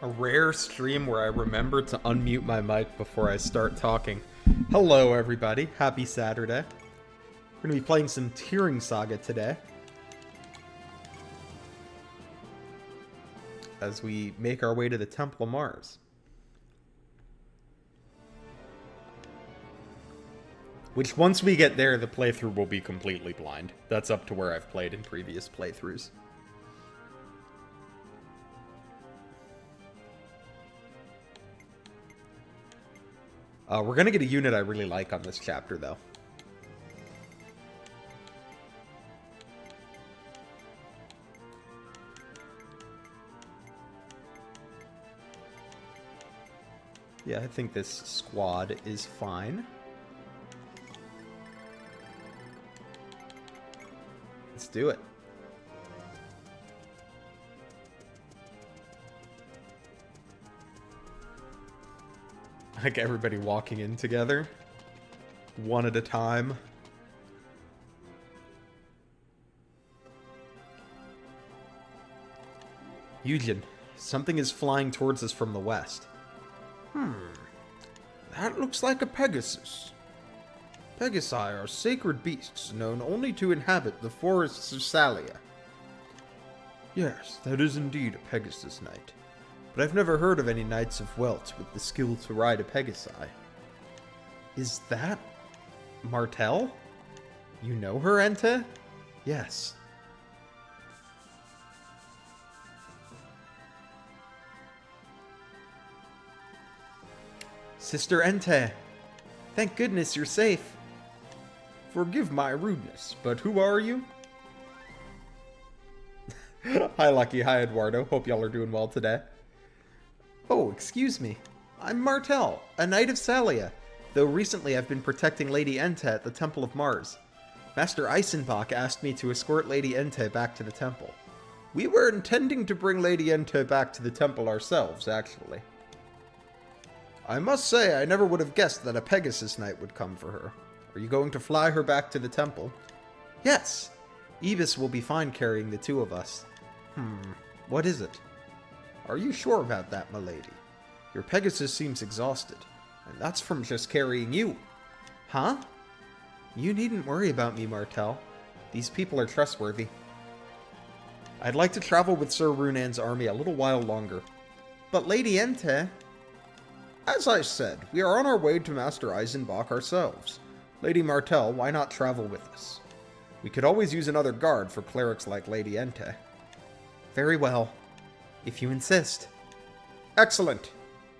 A rare stream where I remember to unmute my mic before I start talking. Hello everybody, happy Saturday. We're going to be playing some Tearing Saga today, as we make our way to the Temple of Mars. Which, once we get there, the playthrough will be completely blind. That's up to where I've played in previous playthroughs. We're gonna get a unit I really like on this chapter, though. Yeah, I think this squad is fine. Let's do it. Like everybody walking in together, one at a time. Eugen, something is flying towards us from the west. That looks like a Pegasus. Pegasi are sacred beasts known only to inhabit the forests of Salia. Yes, that is indeed a Pegasus knight. But I've never heard of any knights of Welt with the skill to ride a Pegasi. Is that Martel? You know her, Ente? Yes. Sister Ente, thank goodness you're safe. Forgive my rudeness, but who are you? Hi, Lucky. Hi, Eduardo. Hope y'all are doing well today. Oh, excuse me. I'm Martel, a knight of Salia, though recently I've been protecting Lady Ente at the Temple of Mars. Master Eisenbach asked me to escort Lady Ente back to the temple. We were intending to bring Lady Ente back to the temple ourselves, actually. I must say, I never would have guessed that a Pegasus knight would come for her. Are you going to fly her back to the temple? Yes. Ibis will be fine carrying the two of us. What is it? Are you sure about that, milady? Your Pegasus seems exhausted, and that's from just carrying you. Huh? You needn't worry about me, Martel. These people are trustworthy. I'd like to travel with Sir Runan's army a little while longer. But Lady Ente... As I said, we are on our way to Master Eisenbach ourselves. Lady Martel, why not travel with us? We could always use another guard for clerics like Lady Ente. Very well, if you insist. Excellent.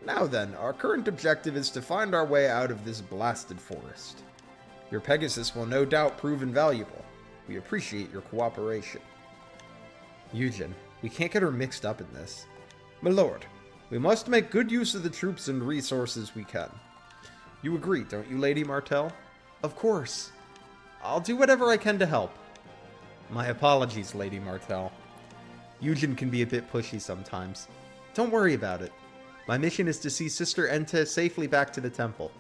Now then, our current objective is to find our way out of this blasted forest. Your Pegasus will no doubt prove invaluable. We appreciate your cooperation. Eugen, we can't get her mixed up in this. My lord, we must make good use of the troops and resources we can. You agree, don't you, Lady Martel? Of course. I'll do whatever I can to help. My apologies, Lady Martel. Eugen can be a bit pushy sometimes. Don't worry about it. My mission is to see Sister Ente safely back to the temple.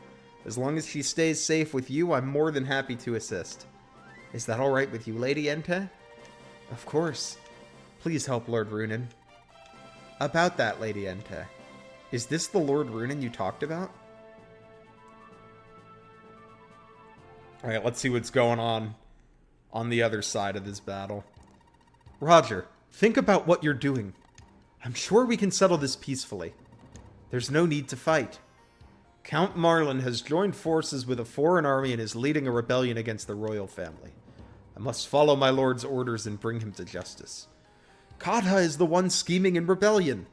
As long as she stays safe with you, I'm more than happy to assist. Is that alright with you, Lady Ente? Of course. Please help Lord Runan. About that, Lady Ente. Is this the Lord Runan you talked about? Alright, let's see what's going on the other side of this battle. Roger, think about what you're doing. I'm sure we can settle this peacefully. There's no need to fight. Count Marlin has joined forces with a foreign army and is leading a rebellion against the royal family. I must follow my lord's orders and bring him to justice. Katha is the one scheming in rebellion.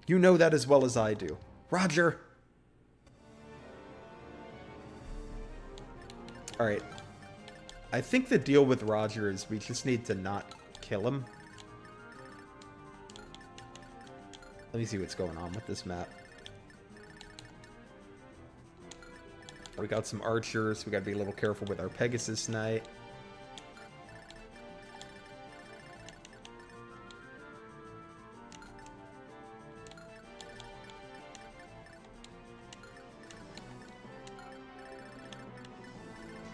You know that as well as I do. Roger! Alright. I think the deal with Roger is we just need to not kill him. Let me see what's going on with this map. We got some archers. We gotta be a little careful with our Pegasus Knight.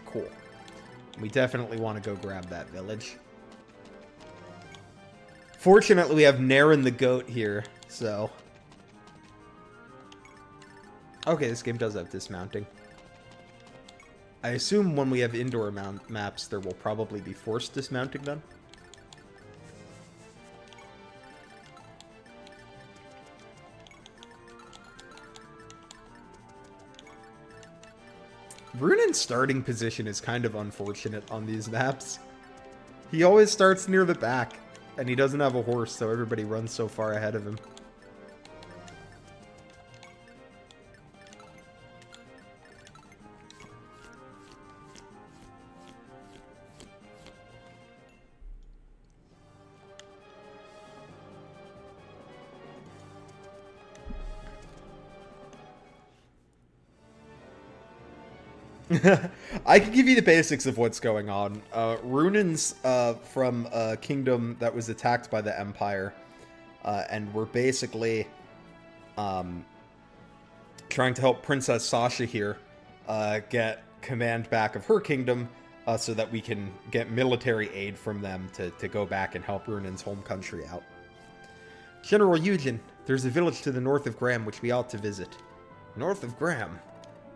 Cool. We definitely want to go grab that village. Fortunately, we have Naren the goat here, so Okay, this game does have dismounting. I assume when we have indoor maps, there will probably be forced dismounting then. Runen's starting position is kind of unfortunate on these maps. He always starts near the back, and he doesn't have a horse, so everybody runs so far ahead of him. I can give you the basics of what's going on. Runen's from a kingdom that was attacked by the Empire, and we're basically trying to help Princess Sasha here get command back of her kingdom so that we can get military aid from them to go back and help Runen's home country out. General Eugen, there's a village to the north of Graham which we ought to visit. North of Graham?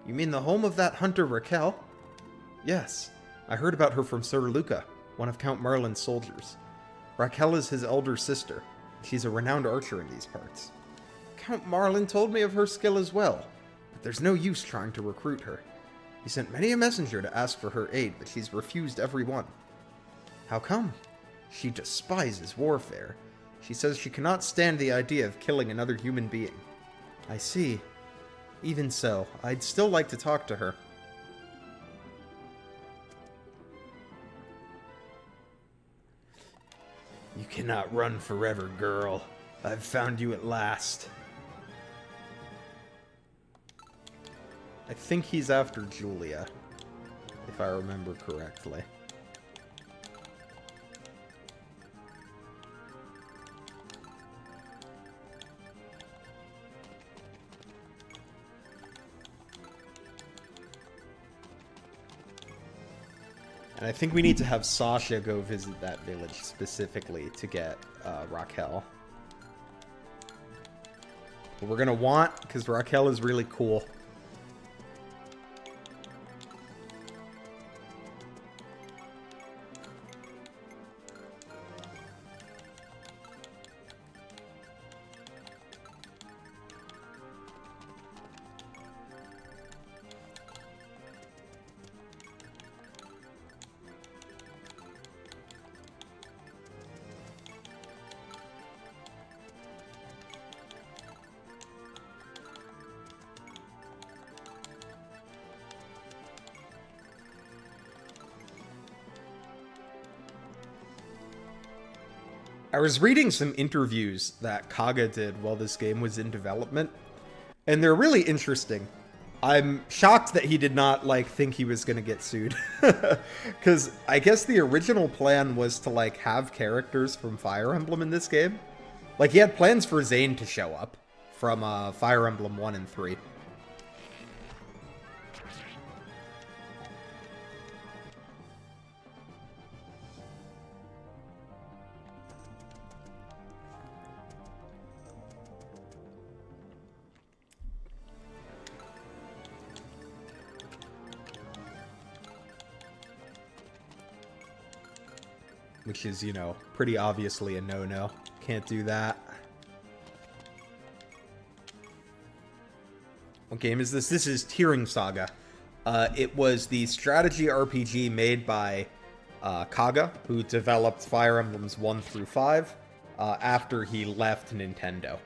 You mean the home of that hunter Raquel? Yes. I heard about her from Sir Luca, one of Count Marlin's soldiers. Raquel is his elder sister. She's a renowned archer in these parts. Count Marlin told me of her skill as well, but there's no use trying to recruit her. He sent many a messenger to ask for her aid, but she's refused every one. How come? She despises warfare. She says she cannot stand the idea of killing another human being. I see. Even so, I'd still like to talk to her. You cannot run forever, girl. I've found you at last. I think he's after Julia, if I remember correctly. And I think we need to have Sasha go visit that village specifically to get Raquel. But we're going to want, because Raquel is really cool. I was reading some interviews that Kaga did while this game was in development, and they're really interesting. I'm shocked that he did not, think he was gonna get sued. Because I guess the original plan was to, have characters from Fire Emblem in this game. He had plans for Zane to show up from Fire Emblem 1 and 3. Which is, pretty obviously a no-no. Can't do that. What game is this? This is Tearing Saga. It was the strategy RPG made by Kaga, who developed Fire Emblems 1 through 5 after he left Nintendo.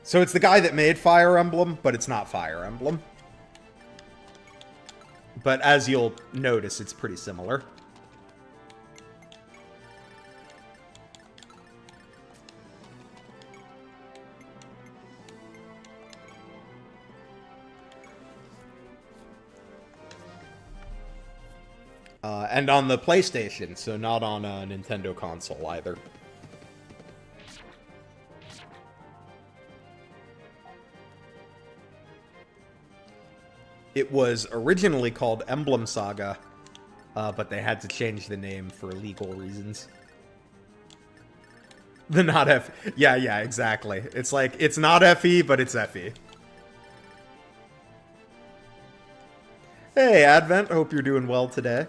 So it's the guy that made Fire Emblem, but it's not Fire Emblem. But as you'll notice, it's pretty similar. And on the PlayStation, so not on a Nintendo console either. It was originally called Emblem Saga, but they had to change the name for legal reasons. The not F... Yeah, exactly. It's it's not FE, but it's FE. Hey, Advent. Hope you're doing well today.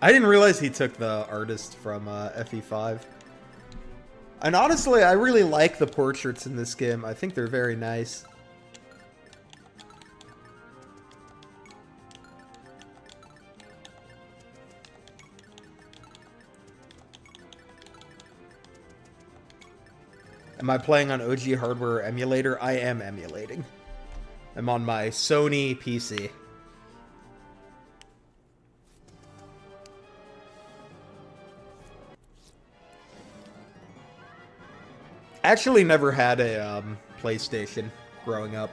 I didn't realize he took the artist from FE5. And honestly, I really like the portraits in this game. I think they're very nice. Am I playing on OG hardware emulator? I am emulating. I'm on my Sony PC. Actually never had a PlayStation growing up.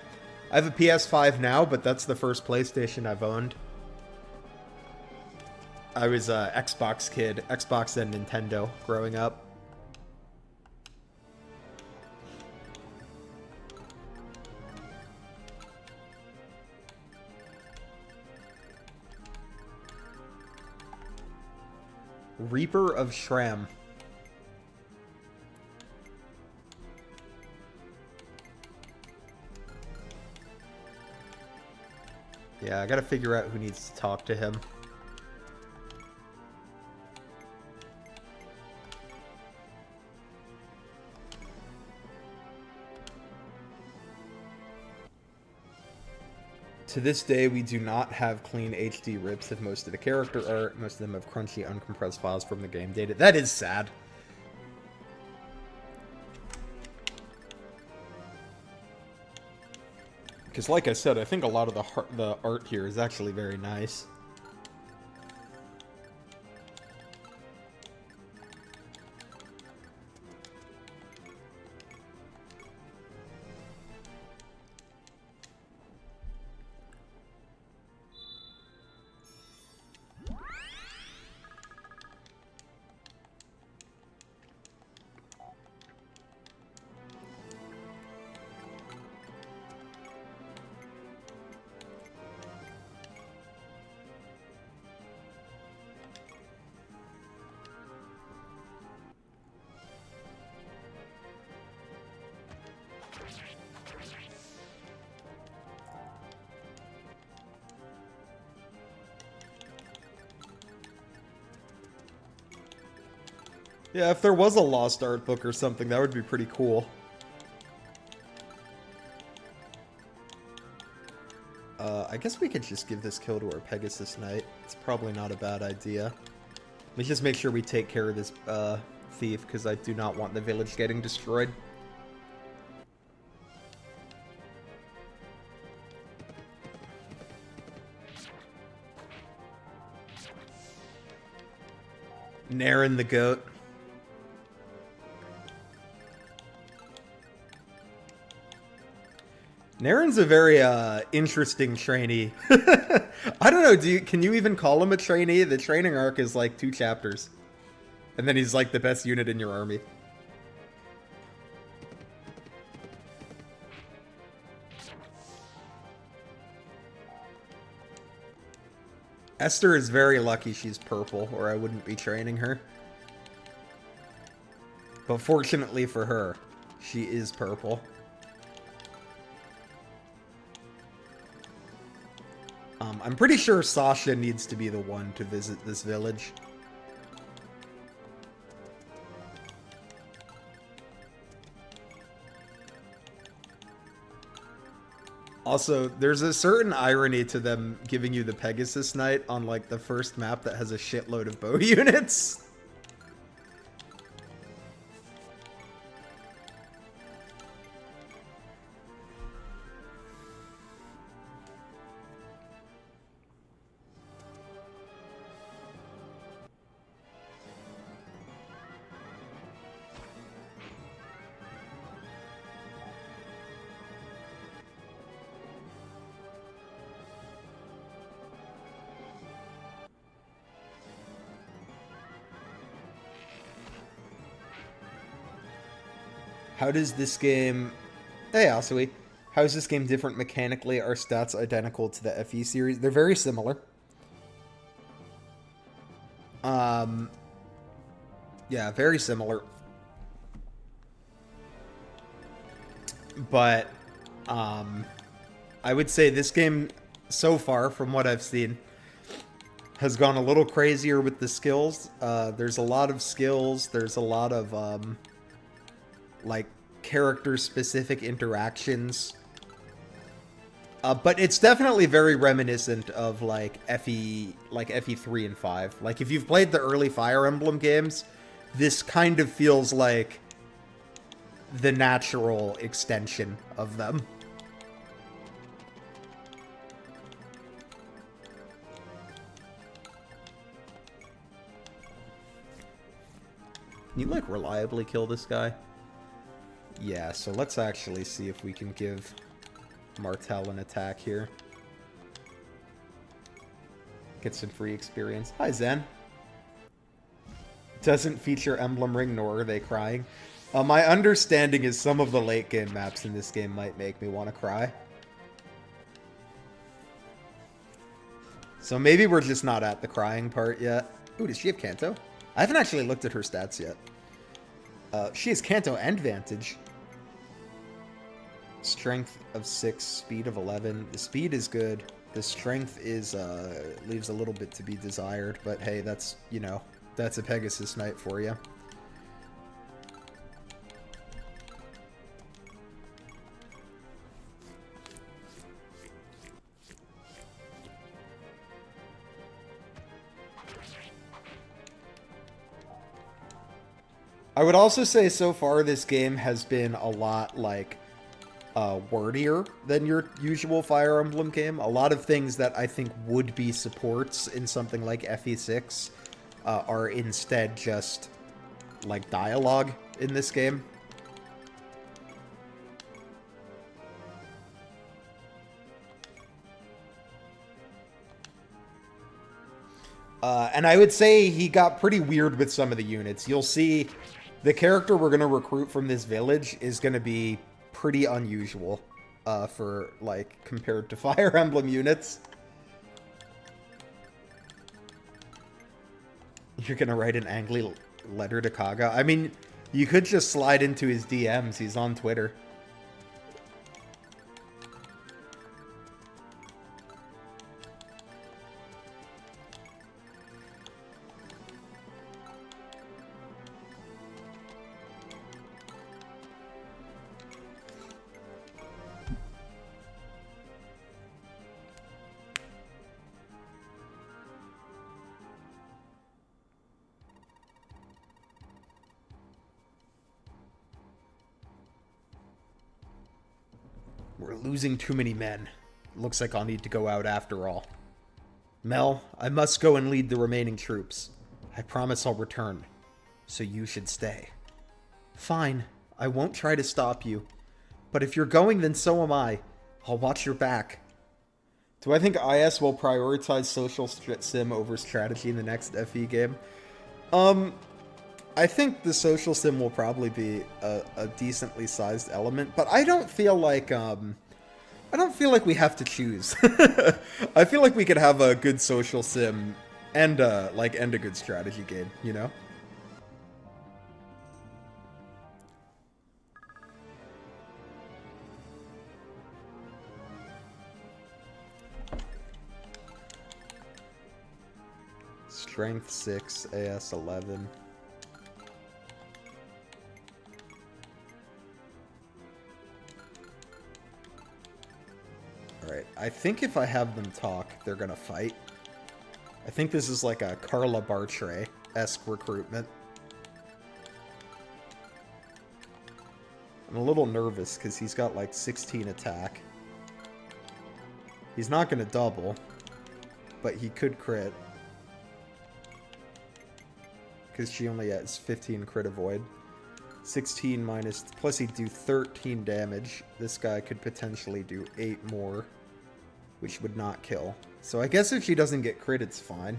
I have a PS5 now, but that's the first PlayStation I've owned. I was a Xbox kid, Xbox and Nintendo growing up. Reaper of Shram. Yeah, I gotta figure out who needs to talk to him. To this day, we do not have clean HD rips of most of the character art. Most of them have crunchy, uncompressed files from the game data. That is sad. Because like I said, I think a lot of the art here is actually very nice. Yeah, if there was a lost art book or something, that would be pretty cool. I guess we could just give this kill to our Pegasus Knight. It's probably not a bad idea. Let me just make sure we take care of this thief, because I do not want the village getting destroyed. Naren the goat. Naren's a very interesting trainee. I don't know, can you even call him a trainee? The training arc is like 2 chapters. And then he's like the best unit in your army. Esther is very lucky she's purple, or I wouldn't be training her. But fortunately for her, she is purple. I'm pretty sure Sasha needs to be the one to visit this village. Also, there's a certain irony to them giving you the Pegasus Knight on, like, the first map that has a shitload of bow units. How does this game... Hey, Asui. How is this game different mechanically? Are stats identical to the FE series? They're very similar. Yeah, very similar. But I would say this game, so far, from what I've seen, has gone a little crazier with the skills. There's a lot of skills. There's a lot of, like, character-specific interactions. But it's definitely very reminiscent of, like, FE 3 and 5. Like, if you've played the early Fire Emblem games, this kind of feels like the natural extension of them. Can you, like, reliably kill this guy? Yeah, so let's actually see if we can give Martel an attack here. Get some free experience. Hi, Zen. Doesn't feature Emblem Ring, nor are they crying. My understanding is some of the late game maps in this game might make me want to cry. So maybe we're just not at the crying part yet. Ooh, does she have Kanto? I haven't actually looked at her stats yet. She has Kanto and Vantage. Strength of 6, speed of 11. The speed is good. The strength is, leaves a little bit to be desired. But hey, that's, you know, that's a Pegasus Knight for you. I would also say so far this game has been a lot, like, wordier than your usual Fire Emblem game. A lot of things that I think would be supports in something like FE6 are instead just, like, dialogue in this game. And I would say he got pretty weird with some of the units. You'll see the character we're going to recruit from this village is going to be pretty unusual for, like, compared to Fire Emblem units. You're going to write an angry letter to Kaga? I mean, you could just slide into his DMs. He's on Twitter. We're losing too many men. Looks like I'll need to go out after all. Mel, I must go and lead the remaining troops. I promise I'll return. So you should stay. Fine. I won't try to stop you. But if you're going, then so am I. I'll watch your back. Do I think IS will prioritize social sim over strategy in the next FE game? I think the social sim will probably be a decently sized element, but I don't feel like we have to choose. I feel like we could have a good social sim and a good strategy game, you know? Strength 6, AS 11. Alright, I think if I have them talk, they're gonna fight. I think this is like a Carla Bartre-esque recruitment. I'm a little nervous because he's got like 16 attack. He's not gonna double, but he could crit. Because she only has 15 crit avoid. 16 minus, plus he'd do 13 damage. This guy could potentially do 8 more, which would not kill. So I guess if she doesn't get crit, it's fine.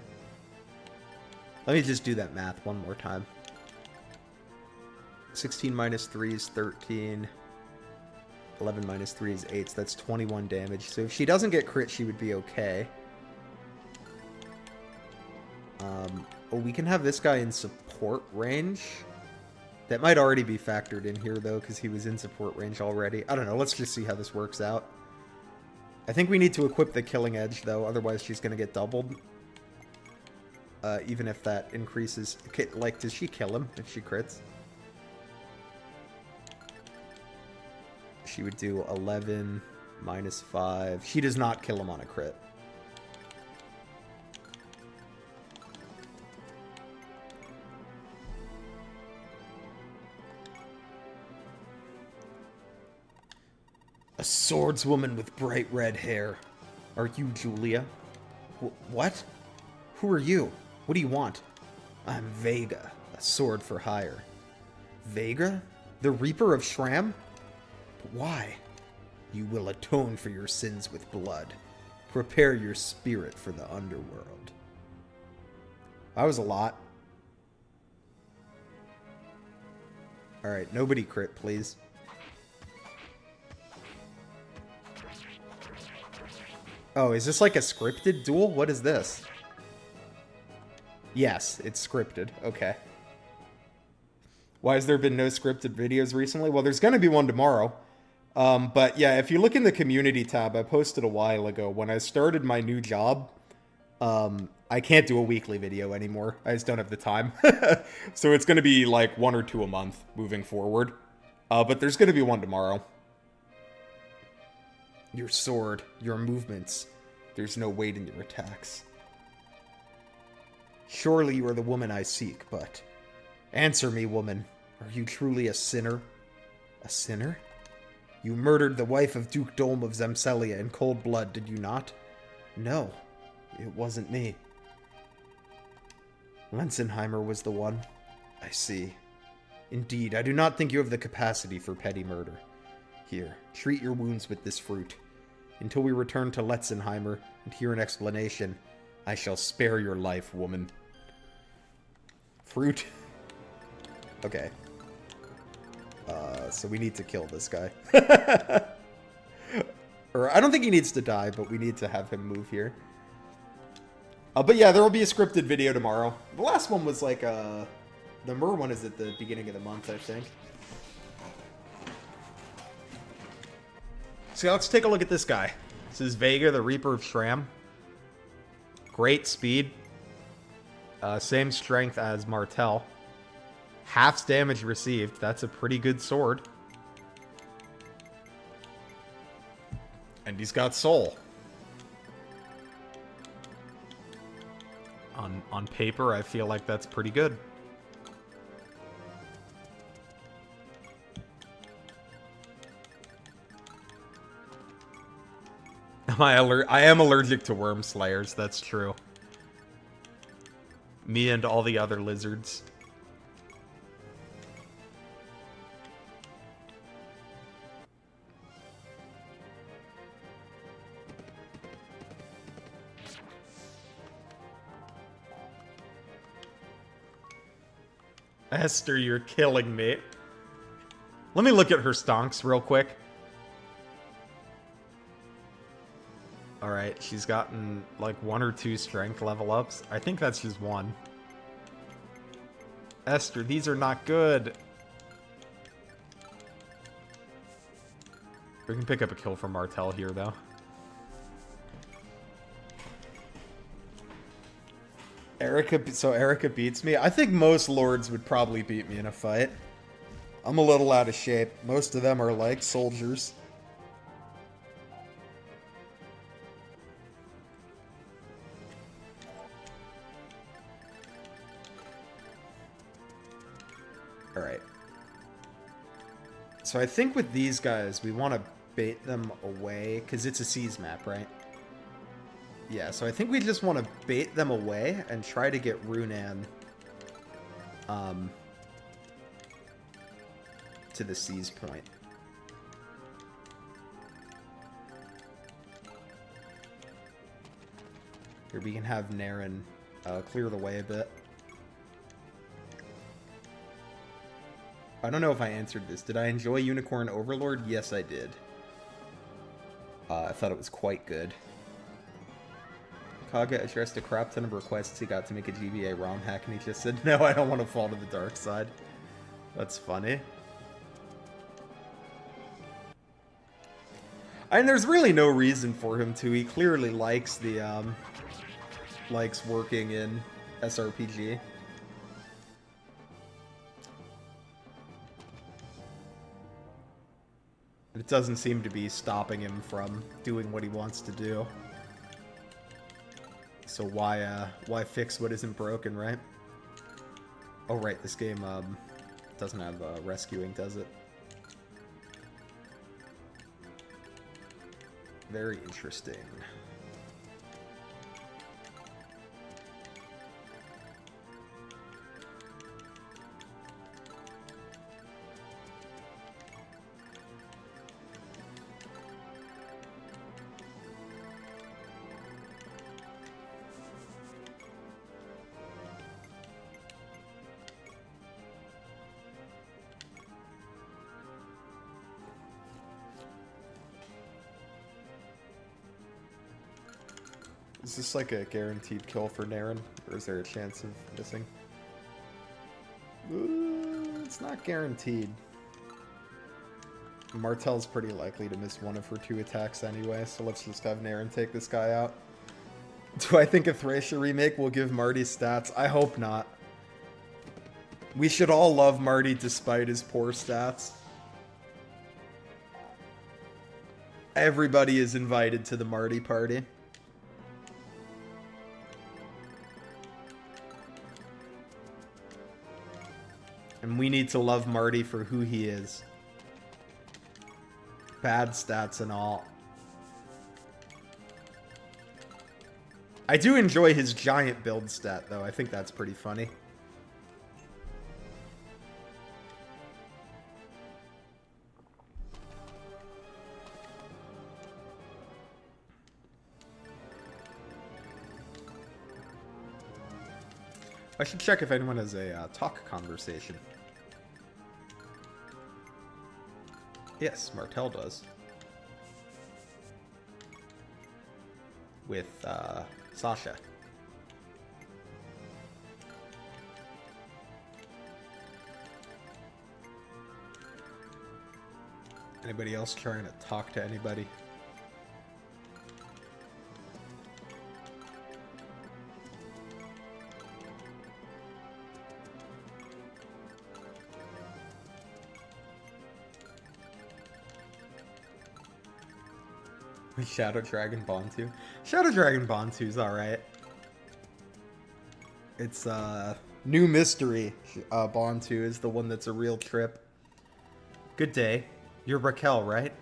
Let me just do that math one more time. 16 minus 3 is 13. 11 minus 3 is 8, so that's 21 damage. So if she doesn't get crit, she would be okay. Oh, we can have this guy in support range. That might already be factored in here, though, because he was in support range already. I don't know. Let's just see how this works out. I think we need to equip the Killing Edge, though. Otherwise, she's going to get doubled. Even if that increases... Like, does she kill him if she crits? She would do 11 minus 5. She does not kill him on a crit. A swordswoman with bright red hair. Are you Julia? What? Who are you? What do you want? I'm Vega, a sword for hire. Vega? The Reaper of Shram? But why? You will atone for your sins with blood. Prepare your spirit for the underworld. That was a lot. Alright, nobody crit, please. Oh, is this like a scripted duel? What is this? Yes, it's scripted. Okay. Why has there been no scripted videos recently? Well, there's going to be one tomorrow. But yeah, if you look in the community tab, I posted a while ago. When I started my new job, I can't do a weekly video anymore. I just don't have the time. So it's going to be like 1 or 2 a month moving forward. But there's going to be one tomorrow. Your sword, your movements. There's no weight in your attacks. Surely you are the woman I seek, but... Answer me, woman. Are you truly a sinner? A sinner? You murdered the wife of Duke Dolm of Zemselia in cold blood, did you not? No, it wasn't me. Lenzenheimer was the one. I see. Indeed, I do not think you have the capacity for petty murder. Here, treat your wounds with this fruit. Until we return to Letzenheimer and hear an explanation, I shall spare your life, woman. Fruit? Okay. So we need to kill this guy. Or, I don't think he needs to die, but we need to have him move here. But yeah, there will be a scripted video tomorrow. The last one was like, the Myrrh one is at the beginning of the month, I think. So let's take a look at this guy. This is Vega, the Reaper of Shram. Great speed. Same strength as Martel. Half's damage received. That's a pretty good sword. And he's got soul. On paper, I feel like that's pretty good. I am allergic to worm slayers, that's true. Me and all the other lizards. Esther, you're killing me. Let me look at her stonks real quick. Alright, she's gotten like 1 or 2 strength level ups. I think that's just 1. Esther, these are not good. We can pick up a kill from Martel here, though. So Erica beats me. I think most lords would probably beat me in a fight. I'm a little out of shape. Most of them are like soldiers. Alright. So I think with these guys, we want to bait them away, because it's a seas map, right? Yeah, so I think we just want to bait them away and try to get Runan to the seas point. Here, we can have Naren clear the way a bit. I don't know if I answered this. Did I enjoy Unicorn Overlord? Yes, I did. I thought it was quite good. Kaga addressed a crap ton of requests he got to make a GBA ROM hack, and he just said, no, I don't want to fall to the dark side. That's funny. And there's really no reason for him to. He clearly likes the, likes working in SRPG. It doesn't seem to be stopping him from doing what he wants to do. So why fix what isn't broken, right? Oh, right, this game, doesn't have, rescuing, does it? Very interesting. Is this like a guaranteed kill for Naren, or is there a chance of missing? It's not guaranteed. Martel's pretty likely to miss one of her 2 attacks anyway, so let's just have Naren take this guy out. Do I think a Thracia remake will give Marty stats? I hope not. We should all love Marty despite his poor stats. Everybody is invited to the Marty party. And we need to love Marty for who he is. Bad stats and all. I do enjoy his giant build stat, though. I think that's pretty funny. I should check if anyone has a talk conversation. Yes, Martel does. With, Sasha. Anybody else trying to talk to anybody? Shadow Dragon Bontu. Shadow Dragon Bontu's alright. It's, New Mystery Bontu is the one that's a real trip. Good day. You're Raquel, right?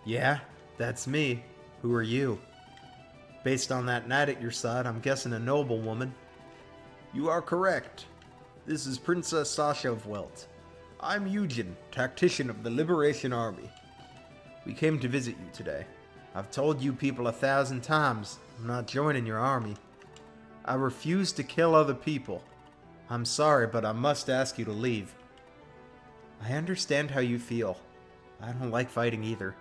Yeah, that's me. Who are you? Based on that knight at your side, I'm guessing a noble woman. You are correct. This is Princess Sasha of Welt. I'm Eugen, tactician of the Liberation Army. We came to visit you today. I've told you people 1,000 times, I'm not joining your army. I refuse to kill other people. I'm sorry, but I must ask you to leave. I understand how you feel. I don't like fighting either.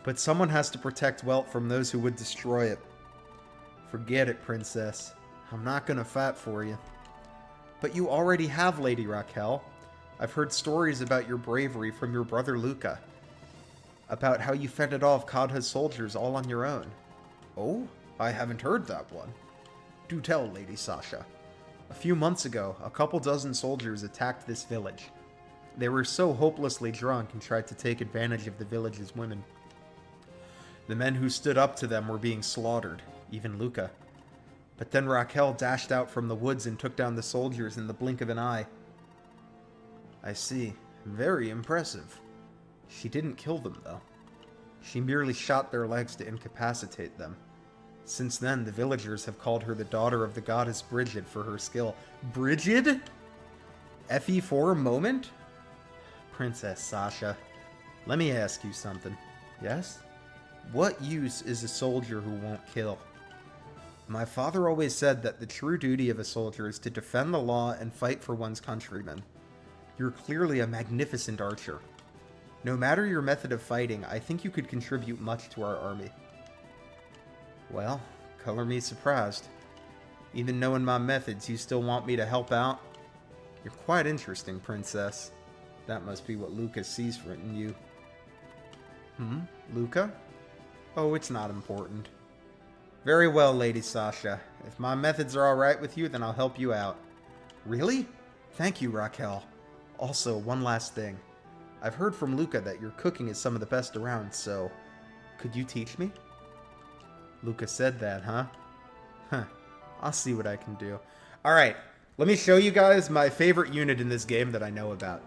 But someone has to protect Welt from those who would destroy it. Forget it, Princess. I'm not gonna fight for you. But you already have, Lady Raquel. I've heard stories about your bravery from your brother Luca. About how you fended off Kadha's soldiers all on your own. Oh? I haven't heard that one. Do tell, Lady Sasha. A few months ago, a couple dozen soldiers attacked this village. They were so hopelessly drunk and tried to take advantage of the village's women. The men who stood up to them were being slaughtered, even Luca. But then Raquel dashed out from the woods and took down the soldiers in the blink of an eye. I see. Very impressive. She didn't kill them, though. She merely shot their legs to incapacitate them. Since then, the villagers have called her the daughter of the goddess Brigid for her skill. Brigid? FE for a moment? Princess Sasha, let me ask you something. Yes? What use is a soldier who won't kill? My father always said that the true duty of a soldier is to defend the law and fight for one's countrymen. You're clearly a magnificent archer. No matter your method of fighting, I think you could contribute much to our army. Well, color me surprised. Even knowing my methods, you still want me to help out? You're quite interesting, Princess. That must be what Luca sees in you. Luca? Oh, it's not important. Very well, Lady Sasha. If my methods are alright with you, then I'll help you out. Really? Thank you, Raquel. Also, one last thing. I've heard from Luca that your cooking is some of the best around, so... could you teach me? Luca said that, huh? Huh. I'll see what I can do. Alright, let me show you guys my favorite unit in this game that I know about.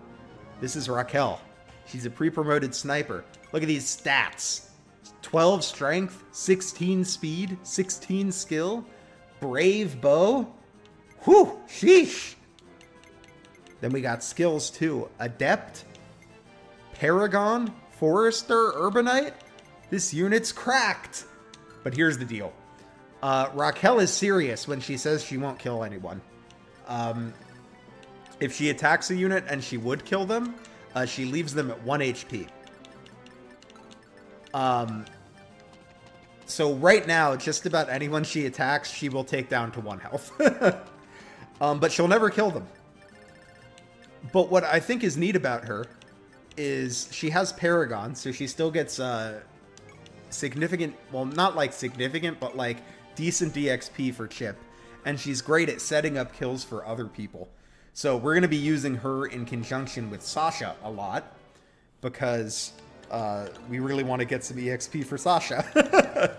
This is Raquel. She's a pre-promoted sniper. Look at these stats. 12 strength, 16 speed, 16 skill, brave bow. Whew, sheesh. Then we got skills too. Adept, Paragon, Forester, Urbanite. This unit's cracked. But here's the deal. Raquel is serious when she says she won't kill anyone. If she attacks a unit and she would kill them, she leaves them at 1 HP. So right now, just about anyone she attacks, she will take down to 1 health. But she'll never kill them. But what I think is neat about her is she has Paragon, so she still gets significant, well, not like significant, but like decent DXP for Chip. And she's great at setting up kills for other people. So we're going to be using her in conjunction with Sasha a lot, because we really want to get some EXP for Sasha.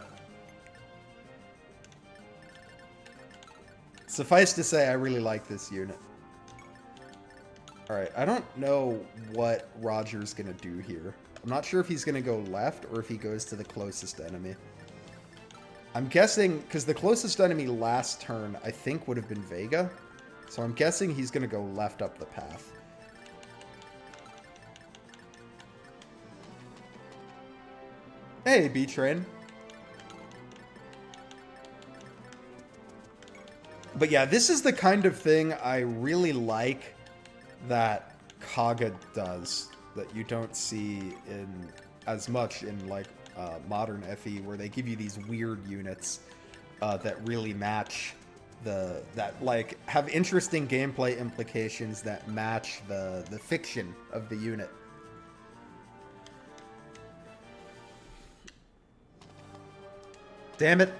Suffice to say, I really like this unit. Alright, I don't know what Roger's going to do here. I'm not sure if he's going to go left or if he goes to the closest enemy. I'm guessing, because the closest enemy last turn, I think, would have been Vega. So I'm guessing he's going to go left up the path. Hey, B-Train. But yeah, this is the kind of thing I really like that Kaga does, that you don't see in as much in like modern FE, where they give you these weird units that really match that like have interesting gameplay implications that match the fiction of the unit. Damn it.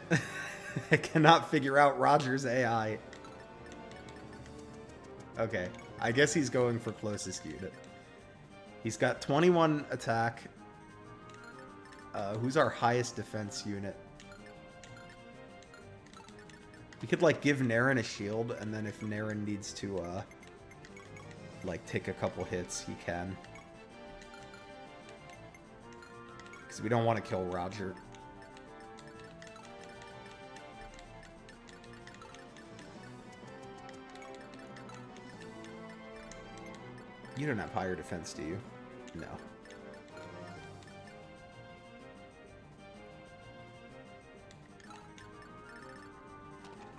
I cannot figure out Roger's AI. Okay, I guess he's going for closest unit. He's got 21 attack. Who's our highest defense unit? We could, like, give Naren a shield, and then if Naren needs to, like, take a couple hits, he can. Because we don't want to kill Roger. You don't have higher defense, do you? No.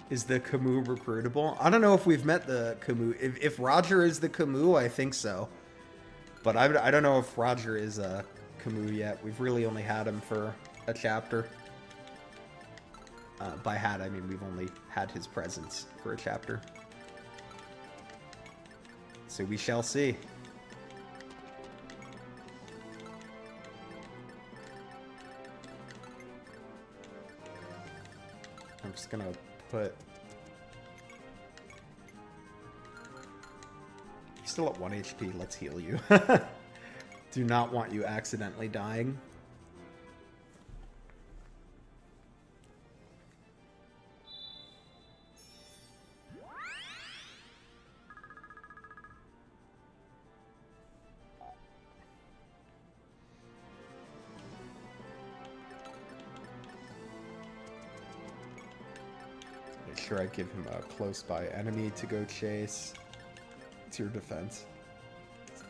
Is the Camus recruitable? I don't know if we've met the Camus. If Roger is the Camus, I think so. But I don't know if Roger is a Camus yet. We've really only had him for a chapter. By had, I mean we've only had his presence for a chapter. So we shall see. I'm just gonna put... You're still at 1 HP, let's heal you. Do not want you accidentally dying. Sure, I give him a close by enemy to go chase. It's your defense.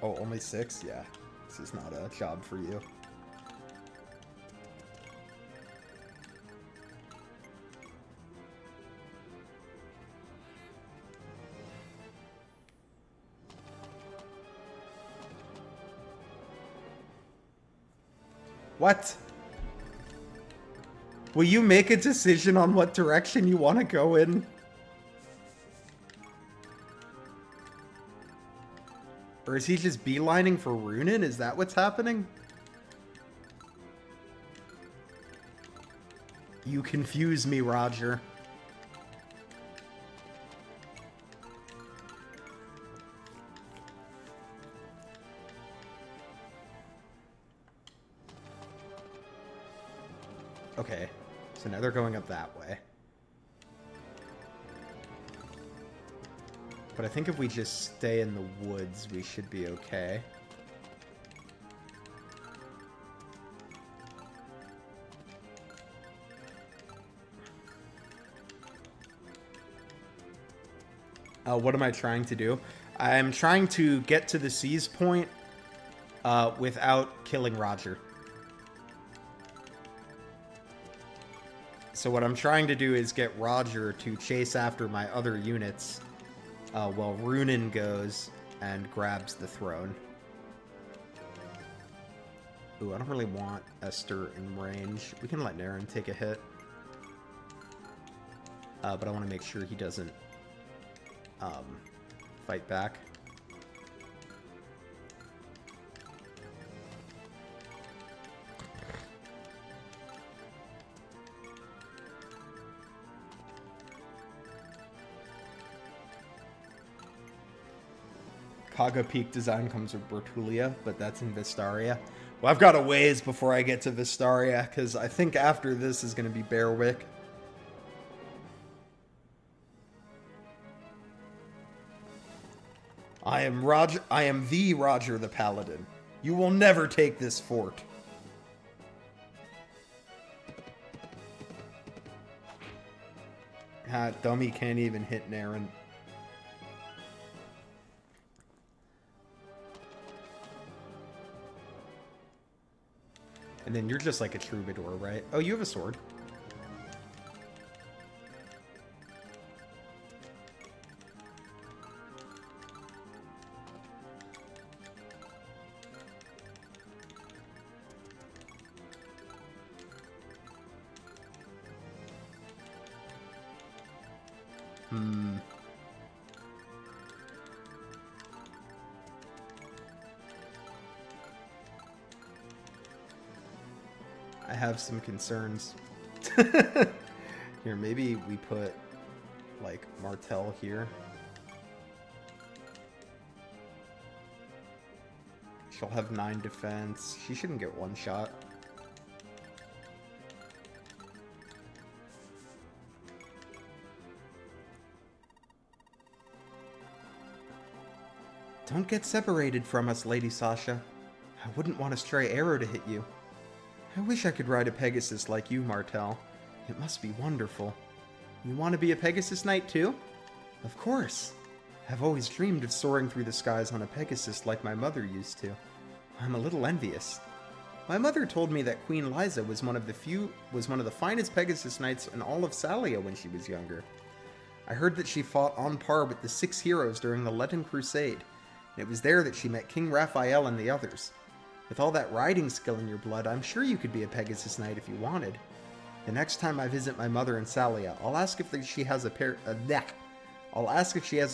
Oh, only 6? Yeah. This is not a job for you. What? Will you make a decision on what direction you want to go in? Or Or is he just beelining for Runin? Is that what's happening? You confuse me, Roger. Okay, so now they're going up that way. But I think if we just stay in the woods, we should be okay. What am I trying to do? I'm trying to get to the seize point without killing Roger. So what I'm trying to do is get Roger to chase after my other units while Runin goes and grabs the throne. Ooh, I don't really want Esther in range. We can let Naren take a hit. But I want to make sure he doesn't fight back. Kaga Peak design comes with Bertulia, but that's in Vistaria. Well, I've got a ways before I get to Vistaria, because I think after this is going to be Bearwick. I am the Roger the Paladin. You will never take this fort. Dummy can't even hit Naren. And then you're just like a troubadour, right? Oh, you have a sword. I have some concerns. Here, maybe we put, like, Martel here. She'll have 9 defense. She shouldn't get one shot. Don't get separated from us, Lady Sasha. I wouldn't want a stray arrow to hit you. I wish I could ride a Pegasus like you, Martel. It must be wonderful. You want to be a Pegasus Knight too? Of course. I've always dreamed of soaring through the skies on a Pegasus like my mother used to. I'm a little envious. My mother told me that Queen Liza was one of the finest Pegasus Knights in all of Salia when she was younger. I heard that she fought on par with the 6 heroes during the Leaden Crusade, and it was there that she met King Raphael and the others. With all that riding skill in your blood, I'm sure you could be a Pegasus Knight if you wanted. The next time I visit my mother in Salia, I'll ask if she has a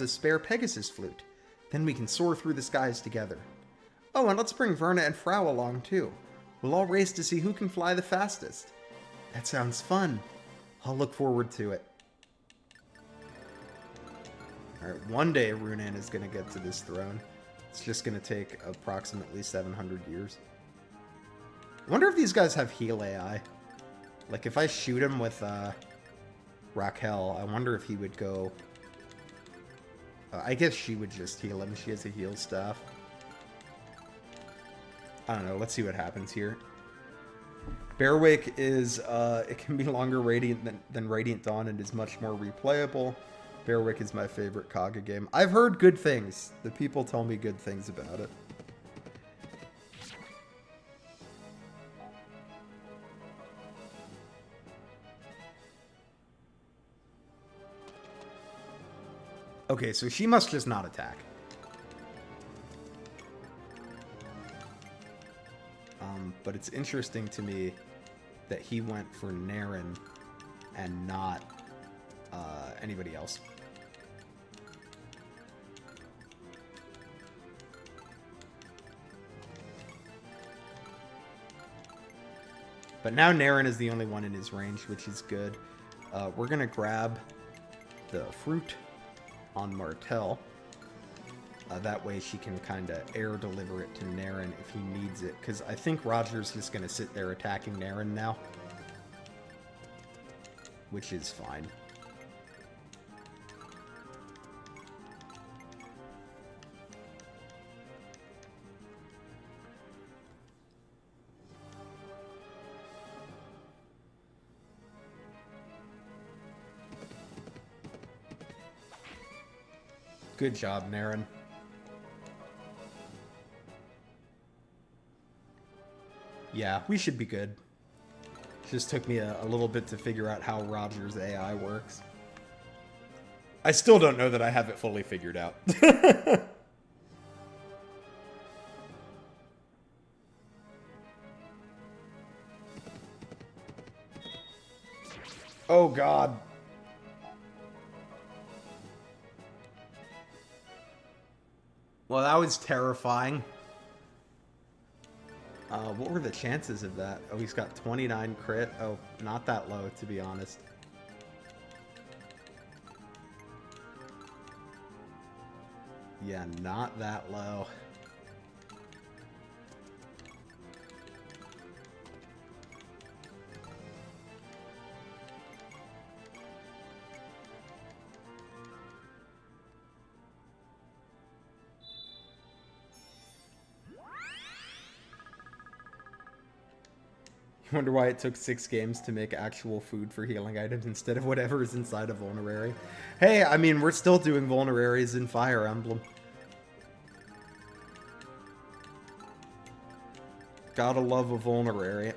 spare Pegasus flute. Then we can soar through the skies together. Oh, and let's bring Verna and Frau along too. We'll all race to see who can fly the fastest. That sounds fun. I'll look forward to it. Alright, one day Runan is going to get to this throne. It's just going to take approximately 700 years. I wonder if these guys have heal AI. Like, if I shoot him with Raquel, I wonder if he would go... I guess she would just heal him. She has a heal staff. I don't know. Let's see what happens here. Bearwick is... it can be longer Radiant than Radiant Dawn and is much more replayable. Bearwick is my favorite Kaga game. I've heard good things. The people tell me good things about it. Okay, so she must just not attack. But it's interesting to me that he went for Naren and not anybody else. But now Naren is the only one in his range, which is good. We're going to grab the fruit on Martel. That way she can kind of air deliver it to Naren if he needs it. Because I think Roger's just going to sit there attacking Naren now. Which is fine. Good job, Naren. Yeah, we should be good. Just took me a little bit to figure out how Roger's AI works. I still don't know that I have it fully figured out. Oh, God. Well, that was terrifying. What were the chances of that? Oh, he's got 29 crit. Oh, not that low, to be honest. Yeah, not that low. I wonder why it took 6 games to make actual food for healing items instead of whatever is inside a Vulnerary. Hey, I mean, we're still doing Vulneraries in Fire Emblem. Gotta love a Vulnerary.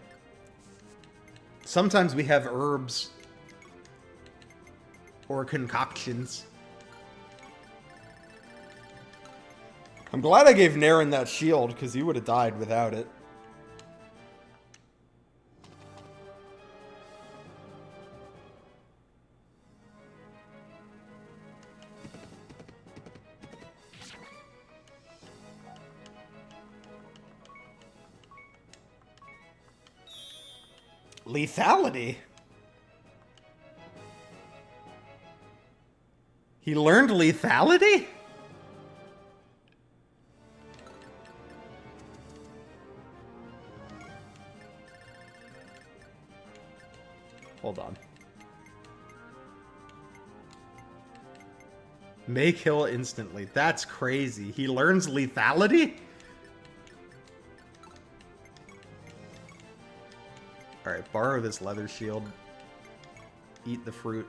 Sometimes we have herbs. Or concoctions. I'm glad I gave Naren that shield, because he would have died without it. Lethality? He learned lethality? Hold on. Make heal instantly. That's crazy. He learns lethality? Alright, borrow this leather shield. Eat the fruit.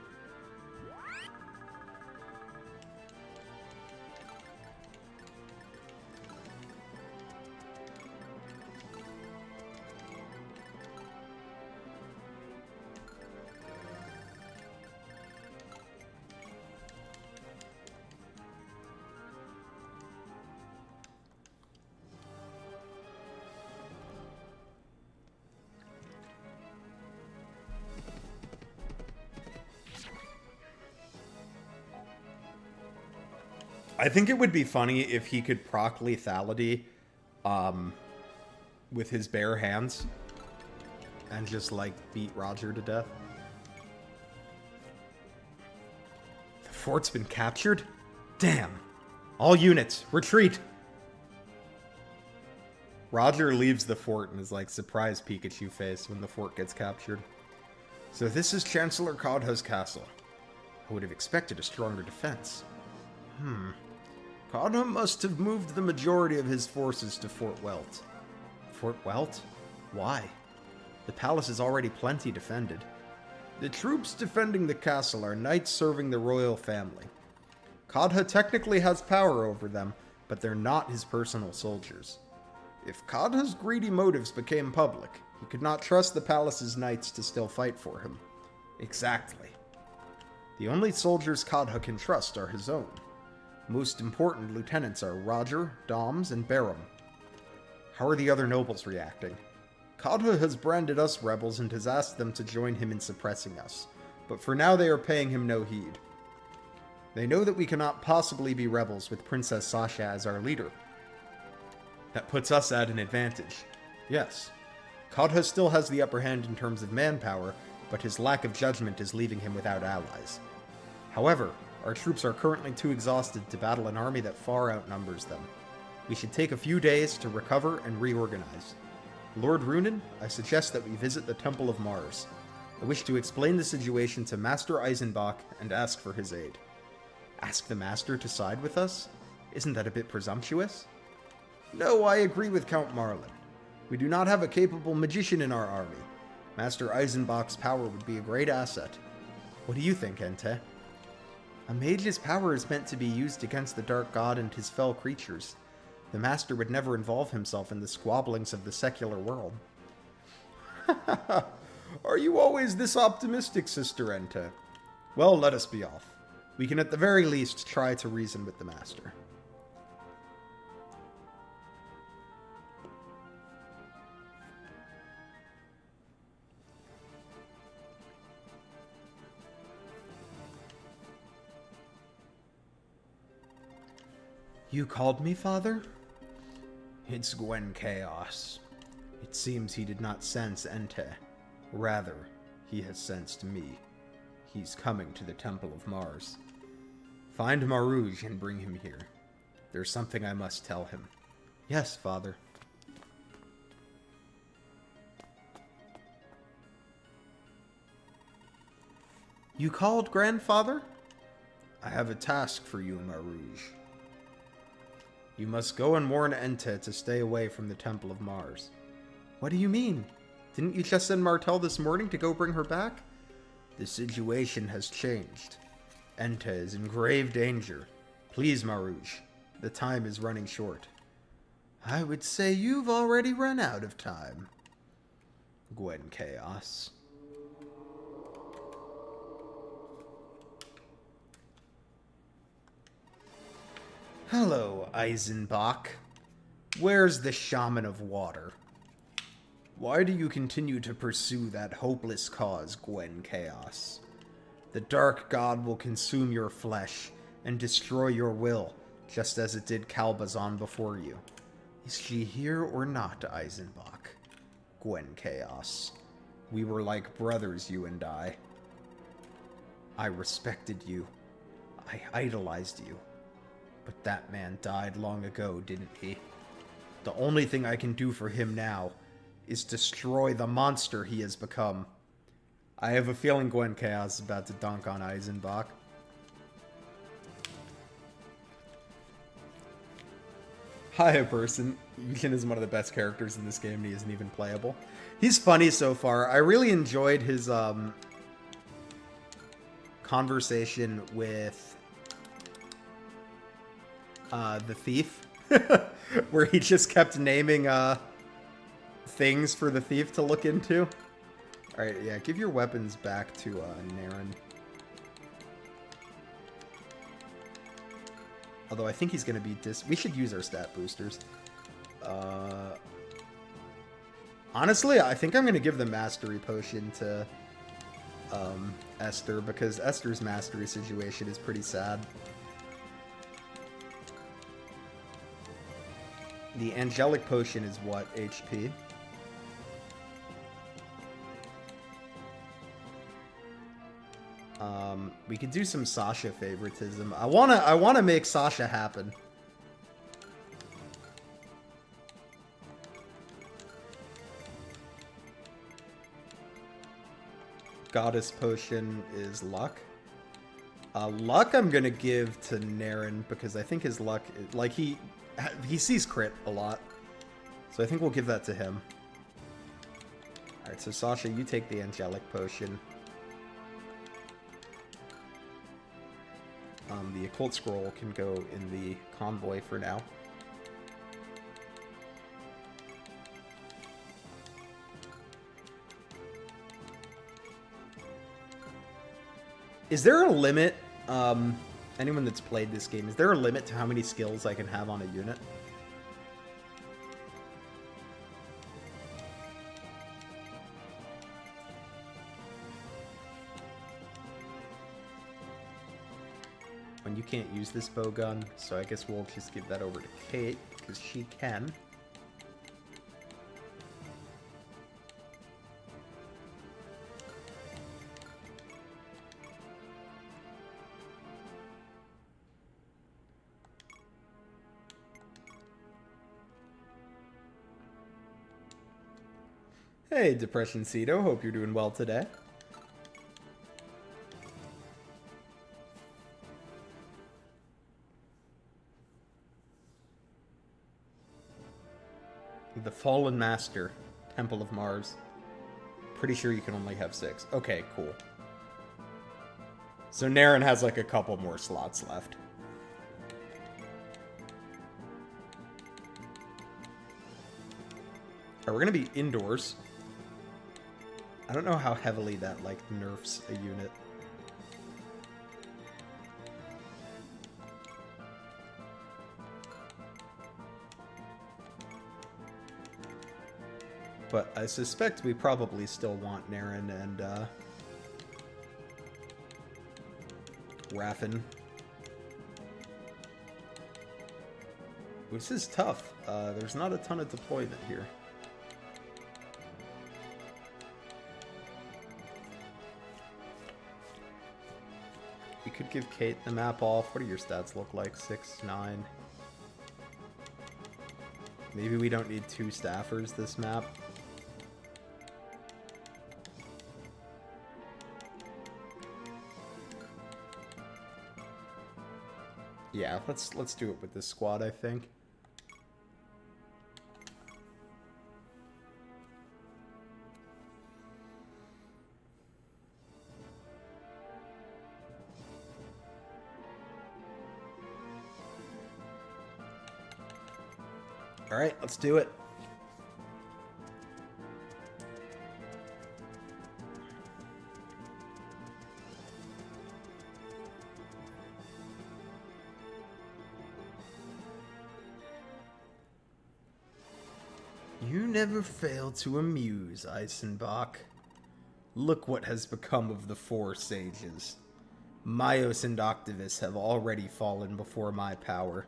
I think it would be funny if he could proc lethality with his bare hands and just, like, beat Roger to death. The fort's been captured? Damn. All units, retreat! Roger leaves the fort and is like, surprise Pikachu face when the fort gets captured. So this is Chancellor Kodha's castle. I would have expected a stronger defense. Kodha must have moved the majority of his forces to Fort Welt. Fort Welt? Why? The palace is already plenty defended. The troops defending the castle are knights serving the royal family. Kodha technically has power over them, but they're not his personal soldiers. If Kodha's greedy motives became public, he could not trust the palace's knights to still fight for him. Exactly. The only soldiers Kodha can trust are his own. Most important lieutenants are Roger, Doms, and Barum. How are the other nobles reacting? Kodha has branded us rebels and has asked them to join him in suppressing us, but for now they are paying him no heed. They know that we cannot possibly be rebels with Princess Sasha as our leader. That puts us at an advantage. Yes. Kadha still has the upper hand in terms of manpower, but his lack of judgment is leaving him without allies. However, our troops are currently too exhausted to battle an army that far outnumbers them. We should take a few days to recover and reorganize. Lord Runin, I suggest that we visit the Temple of Mars. I wish to explain the situation to Master Eisenbach and ask for his aid. Ask the Master to side with us? Isn't that a bit presumptuous? No, I agree with Count Marlin. We do not have a capable magician in our army. Master Eisenbach's power would be a great asset. What do you think, Entei? A mage's power is meant to be used against the Dark God and his fell creatures. The Master would never involve himself in the squabblings of the secular world. Are you always this optimistic, Sister Entei? Well, let us be off. We can at the very least try to reason with the Master. You called me, Father? It's Gwen Chaos. It seems he did not sense Entei. Rather, he has sensed me. He's coming to the Temple of Mars. Find Marouge and bring him here. There's something I must tell him. Yes, Father. You called, Grandfather? I have a task for you, Marouge. You must go and warn Entei to stay away from the Temple of Mars. What do you mean? Didn't you just send Martel this morning to go bring her back? The situation has changed. Entei is in grave danger. Please, Marouge. The time is running short. I would say you've already run out of time. Gwen Chaos. Hello, Eisenbach. Where's the Shaman of Water? Why do you continue to pursue that hopeless cause, Gwen Chaos? The Dark God will consume your flesh and destroy your will, just as it did Kalbazan before you. Is she here or not, Eisenbach? Gwen Chaos. We were like brothers, you and I. I respected you. I idolized you. But that man died long ago, didn't he? The only thing I can do for him now is destroy the monster he has become. I have a feeling Gwen Chaos is about to dunk on Eisenbach. Hi, a person. Yushin is one of the best characters in this game, and he isn't even playable. He's funny so far. I really enjoyed his conversation with the thief, where he just kept naming things for the thief to look into. Alright, yeah, give your weapons back to Naren. Although I think he's gonna be we should use our stat boosters. Honestly, I think I'm gonna give the mastery potion to Esther, because Esther's mastery situation is pretty sad. The angelic potion is what HP? We could do some Sasha favoritism. I wanna make Sasha happen. Goddess potion is luck. Luck I'm gonna give to Naren, because I think his luck, like he sees crit a lot. So I think we'll give that to him. Alright, so Sasha, you take the angelic potion. The occult scroll can go in the convoy for now. Is there a limit, anyone that's played this game, is there a limit to how many skills I can have on a unit? When you can't use this bow gun, so I guess we'll just give that over to Kate, because she can. Hey, Depression Cedo. Hope you're doing well today. The Fallen Master, Temple of Mars. Pretty sure you can only have 6. Okay, cool. So Naren has like a couple more slots left. Alright, we're gonna be indoors. I don't know how heavily that like nerfs a unit. But I suspect we probably still want Naren and Raffen. This is tough. There's not a ton of deployment here. We could give Kate the map off. What do your stats look like? 6, 9. Maybe we don't need 2 staffers this map. Yeah, let's do it with this squad, I think. All right, let's do it. You never fail to amuse, Eisenbach. Look what has become of the 4 sages. Myos and Octavius have already fallen before my power.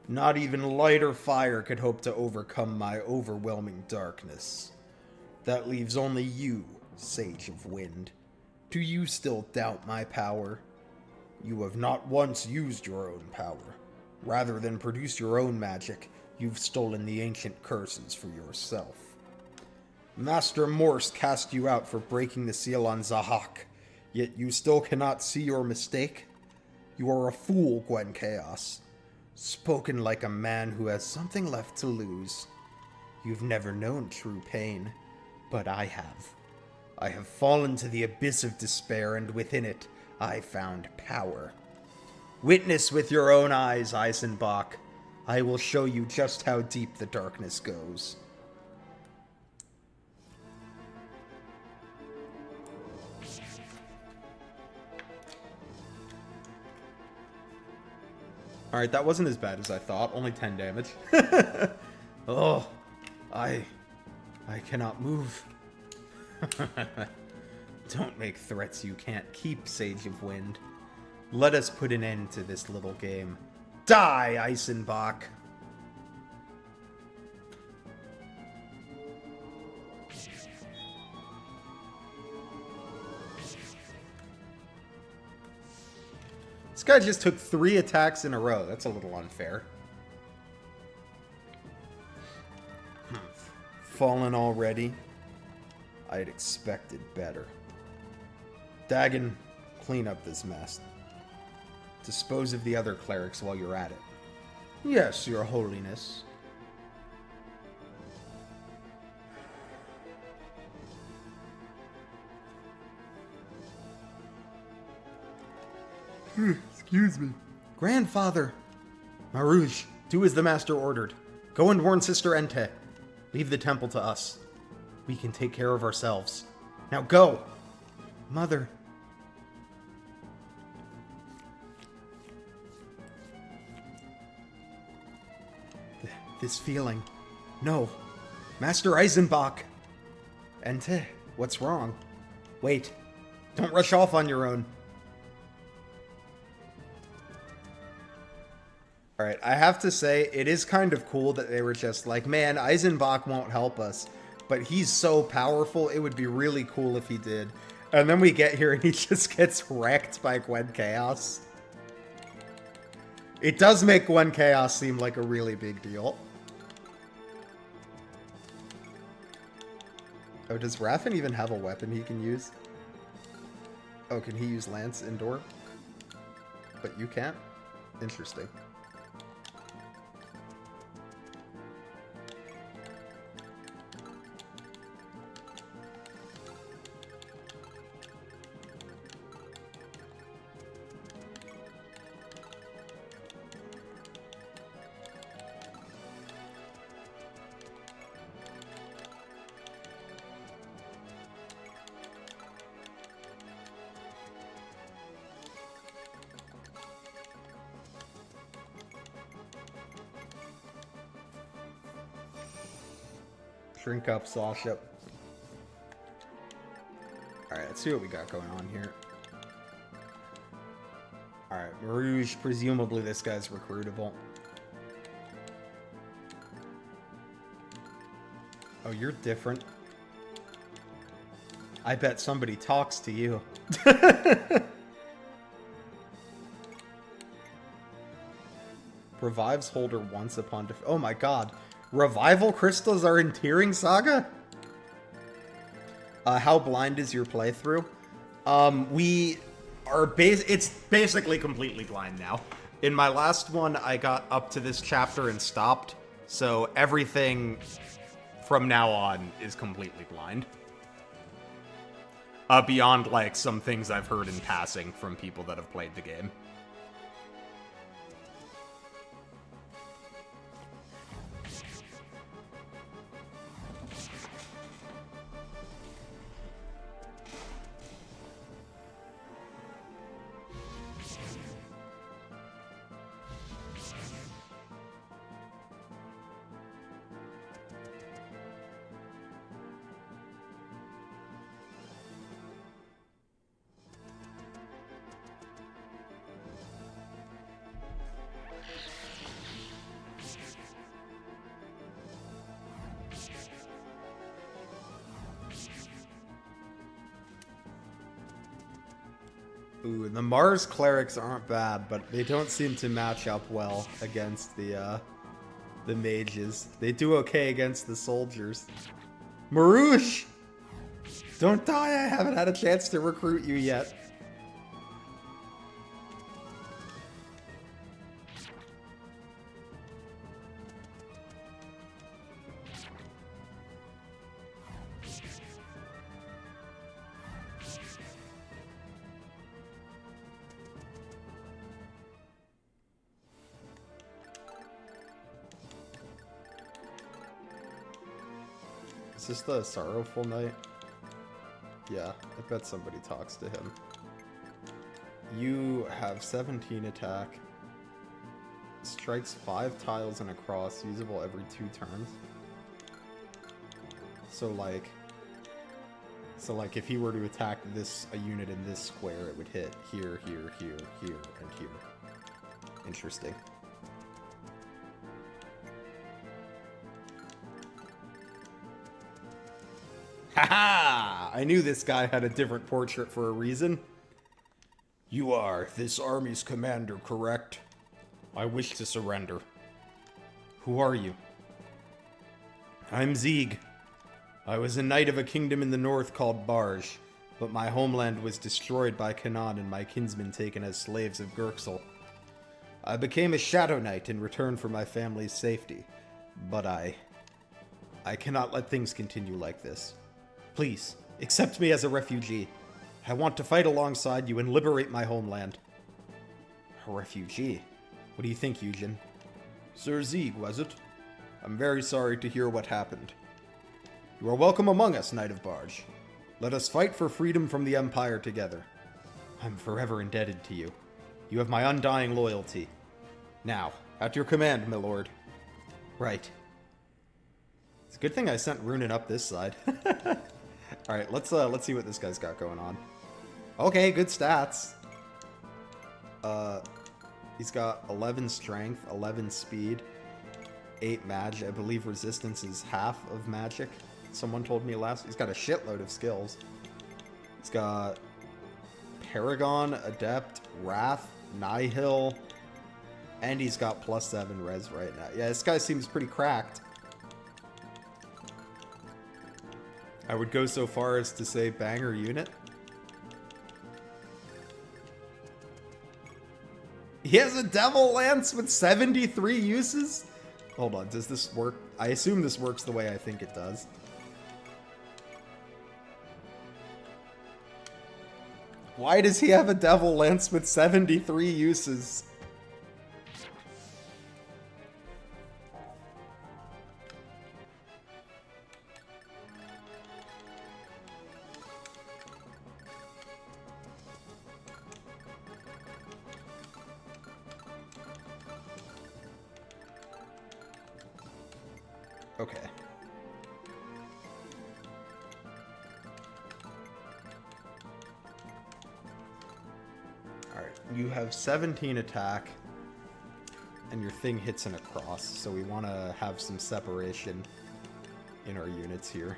Not even light or fire could hope to overcome my overwhelming darkness. That leaves only you, Sage of Wind. Do you still doubt my power? You have not once used your own power. Rather than produce your own magic, you've stolen the ancient curses for yourself. Master Morse cast you out for breaking the seal on Zahak, yet you still cannot see your mistake? You are a fool, Gwen Chaos. Spoken like a man who has something left to lose. You've never known true pain, but I have. I have fallen to the abyss of despair, and within it, I found power. Witness with your own eyes, Eisenbach. I will show you just how deep the darkness goes. Alright, that wasn't as bad as I thought. Only 10 damage. Oh, I cannot move. Don't make threats you can't keep, Sage of Wind. Let us put an end to this little game. Die, Eisenbach! This guy just took 3 attacks in a row. That's a little unfair. Fallen already? I'd expected better. Dagon, clean up this mess. Dispose of the other clerics while you're at it. Yes, your holiness. Excuse me. Grandfather! Marouge, do as the master ordered. Go and warn Sister Entei. Leave the temple to us. We can take care of ourselves. Now go! Mother. This feeling. No. Master Eisenbach. Entei, what's wrong? Wait. Don't rush off on your own. Alright, I have to say, it is kind of cool that they were just like, man, Eisenbach won't help us, but he's so powerful, it would be really cool if he did. And then we get here and he just gets wrecked by Gwen Chaos. It does make Gwen Chaos seem like a really big deal. Oh, does Raffen even have a weapon he can use? Oh, can he use Lance indoor? But you can't? Interesting. Shrink up, Sasha. Alright, let's see what we got going on here. Alright, Marouge, presumably this guy's recruitable. Oh, you're different. I bet somebody talks to you. Revives holder once upon oh my god. Revival crystals are in Tearing Saga? How blind is your playthrough? We are it's basically completely blind now. In my last one, I got up to this chapter and stopped, so everything from now on is completely blind. Beyond, like, some things I've heard in passing from people that have played the game. Ooh, the Mars clerics aren't bad, but they don't seem to match up well against the mages. They do okay against the soldiers. Marouge! Don't die, I haven't had a chance to recruit you yet. Is this the Sorrowful Knight? Yeah, I bet somebody talks to him. You have 17 attack. Strikes 5 tiles and a cross, usable every 2 turns. So like if he were to attack a unit in this square, it would hit here, here, here, here, and here. Interesting. Haha! I knew this guy had a different portrait for a reason. You are this army's commander, correct? I wish to surrender. Who are you? I'm Zieg. I was a knight of a kingdom in the north called Barge, but my homeland was destroyed by Canaan and my kinsmen taken as slaves of Gurksel. I became a Shadow Knight in return for my family's safety, but I cannot let things continue like this. Please, accept me as a refugee. I want to fight alongside you and liberate my homeland. A refugee? What do you think, Eugen? Sir Zieg, was it? I'm very sorry to hear what happened. You are welcome among us, Knight of Barge. Let us fight for freedom from the Empire together. I'm forever indebted to you. You have my undying loyalty. Now, at your command, my lord. Right. It's a good thing I sent Runin up this side. Alright, let's see what this guy's got going on. Okay, good stats. He's got 11 strength, 11 speed, 8 magic. I believe resistance is half of magic. Someone told me last. He's got a shitload of skills. He's got Paragon, Adept, Wrath, Nihil, and he's got +7 res right now. Yeah, this guy seems pretty cracked. I would go so far as to say banger unit. He has a Devil Lance with 73 uses? Hold on, does this work? I assume this works the way I think it does. Why does he have a Devil Lance with 73 uses? Okay. Alright, you have 17 attack, and your thing hits in a cross, so we want to have some separation in our units here.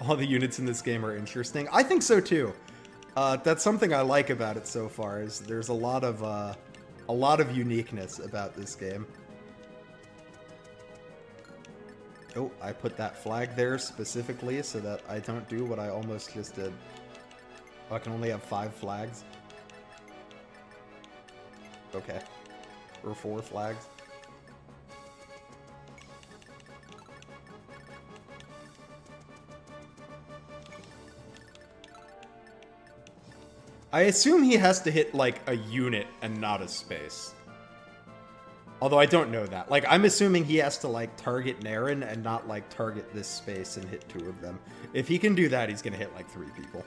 All the units in this game are interesting. I think so too. That's something I like about it so far. Is there's a lot of uniqueness about this game. Oh, I put that flag there specifically so that I don't do what I almost just did. Oh, I can only have 5 flags. Okay, or 4 flags. I assume he has to hit, like, a unit and not a space. Although I don't know that. Like, I'm assuming he has to, like, target Naren and not, like, target this space and hit 2 of them. If he can do that, he's gonna hit, like, 3 people.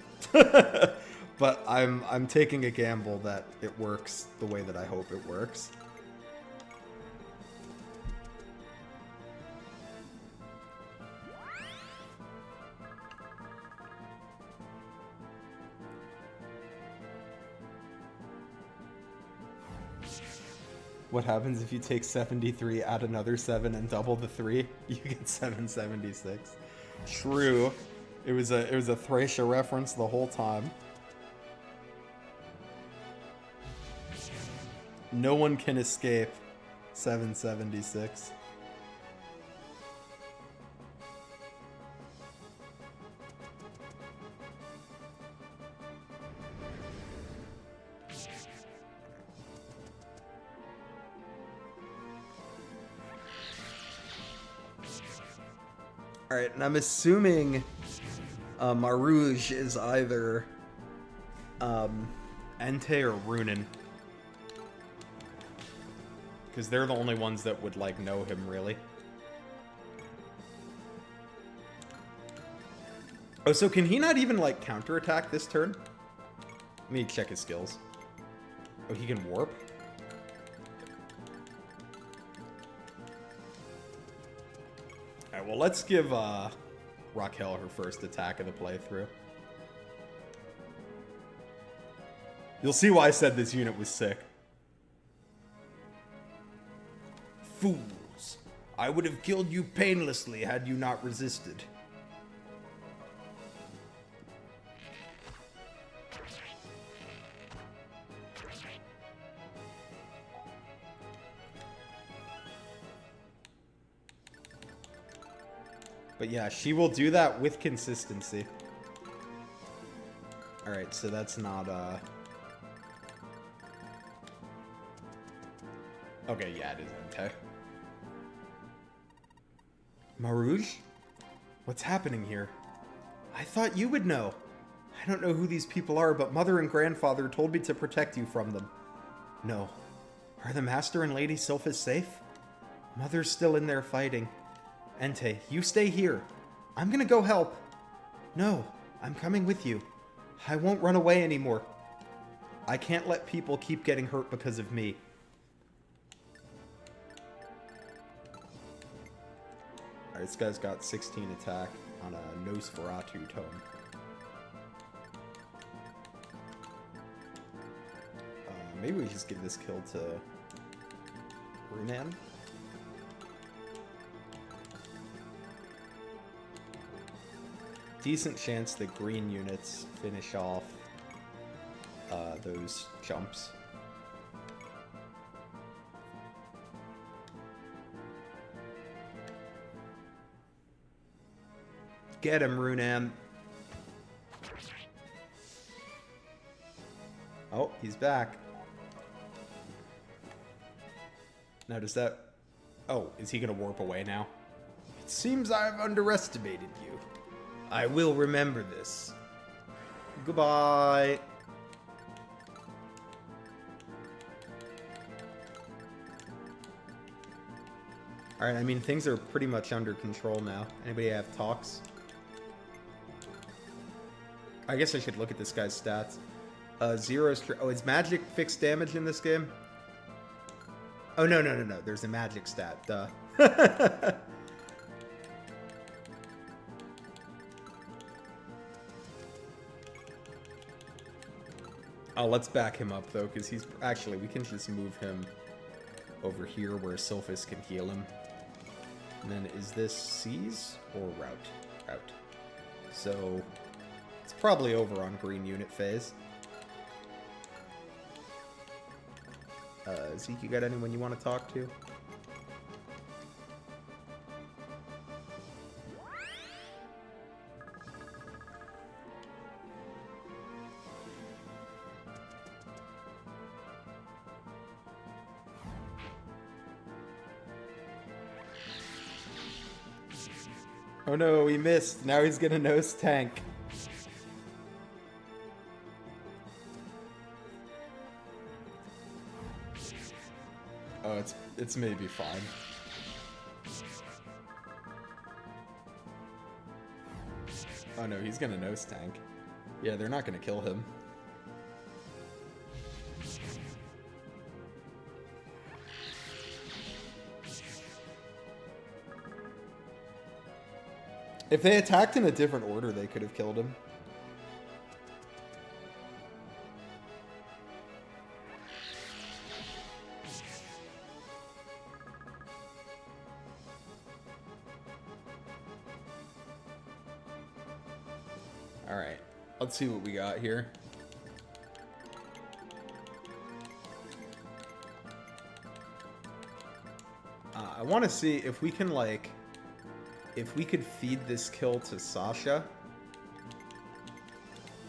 But I'm taking a gamble that it works the way that I hope it works. What happens if you take 73, add another 7, and double the 3? You get 776. True. It was a Thracia reference the whole time. No one can escape 776. Alright, and I'm assuming Marouge is either Entei or Runen. Because they're the only ones that would, like, know him, really. Oh, so can he not even, like, counterattack this turn? Let me check his skills. Oh, he can warp? Alright, well, let's give Raquel her first attack of the playthrough. You'll see why I said this unit was sick. Fools! I would have killed you painlessly had you not resisted. But yeah, she will do that with consistency. Alright, so that's not, okay, yeah, it is Entei. Marouge? What's happening here? I thought you would know. I don't know who these people are, but Mother and Grandfather told me to protect you from them. No. Are the Master and Lady Sylphis safe? Mother's still in there fighting. Entei, you stay here. I'm gonna go help. No, I'm coming with you. I won't run away anymore. I can't let people keep getting hurt because of me. Alright, this guy's got 16 attack on a Nosferatu tome. Maybe we just give this kill to Runan. Decent chance the green units finish off those jumps. Get him, Runam. Oh, he's back. Now does that... Oh, is he gonna warp away now? It seems I've underestimated you. I will remember this. Goodbye. Alright, I mean, things are pretty much under control now. Anybody have talks? I guess I should look at this guy's stats. Zero... Oh, is magic fixed damage in this game? Oh, no. There's a magic stat. Duh. Oh, let's back him up, though, because he's... Actually, we can just move him over here where Sylphus can heal him. And then, is this Seize or Route? Route. So, it's probably over on green unit phase. Zeke, you got anyone you want to talk to? Oh no, he missed. Now he's gonna nose tank. Oh, it's maybe fine. Oh no, he's gonna nose tank. Yeah, they're not gonna kill him. If they attacked in a different order, they could have killed him. Alright, let's see what we got here. I want to see if we can, like... If we could feed this kill to Sasha,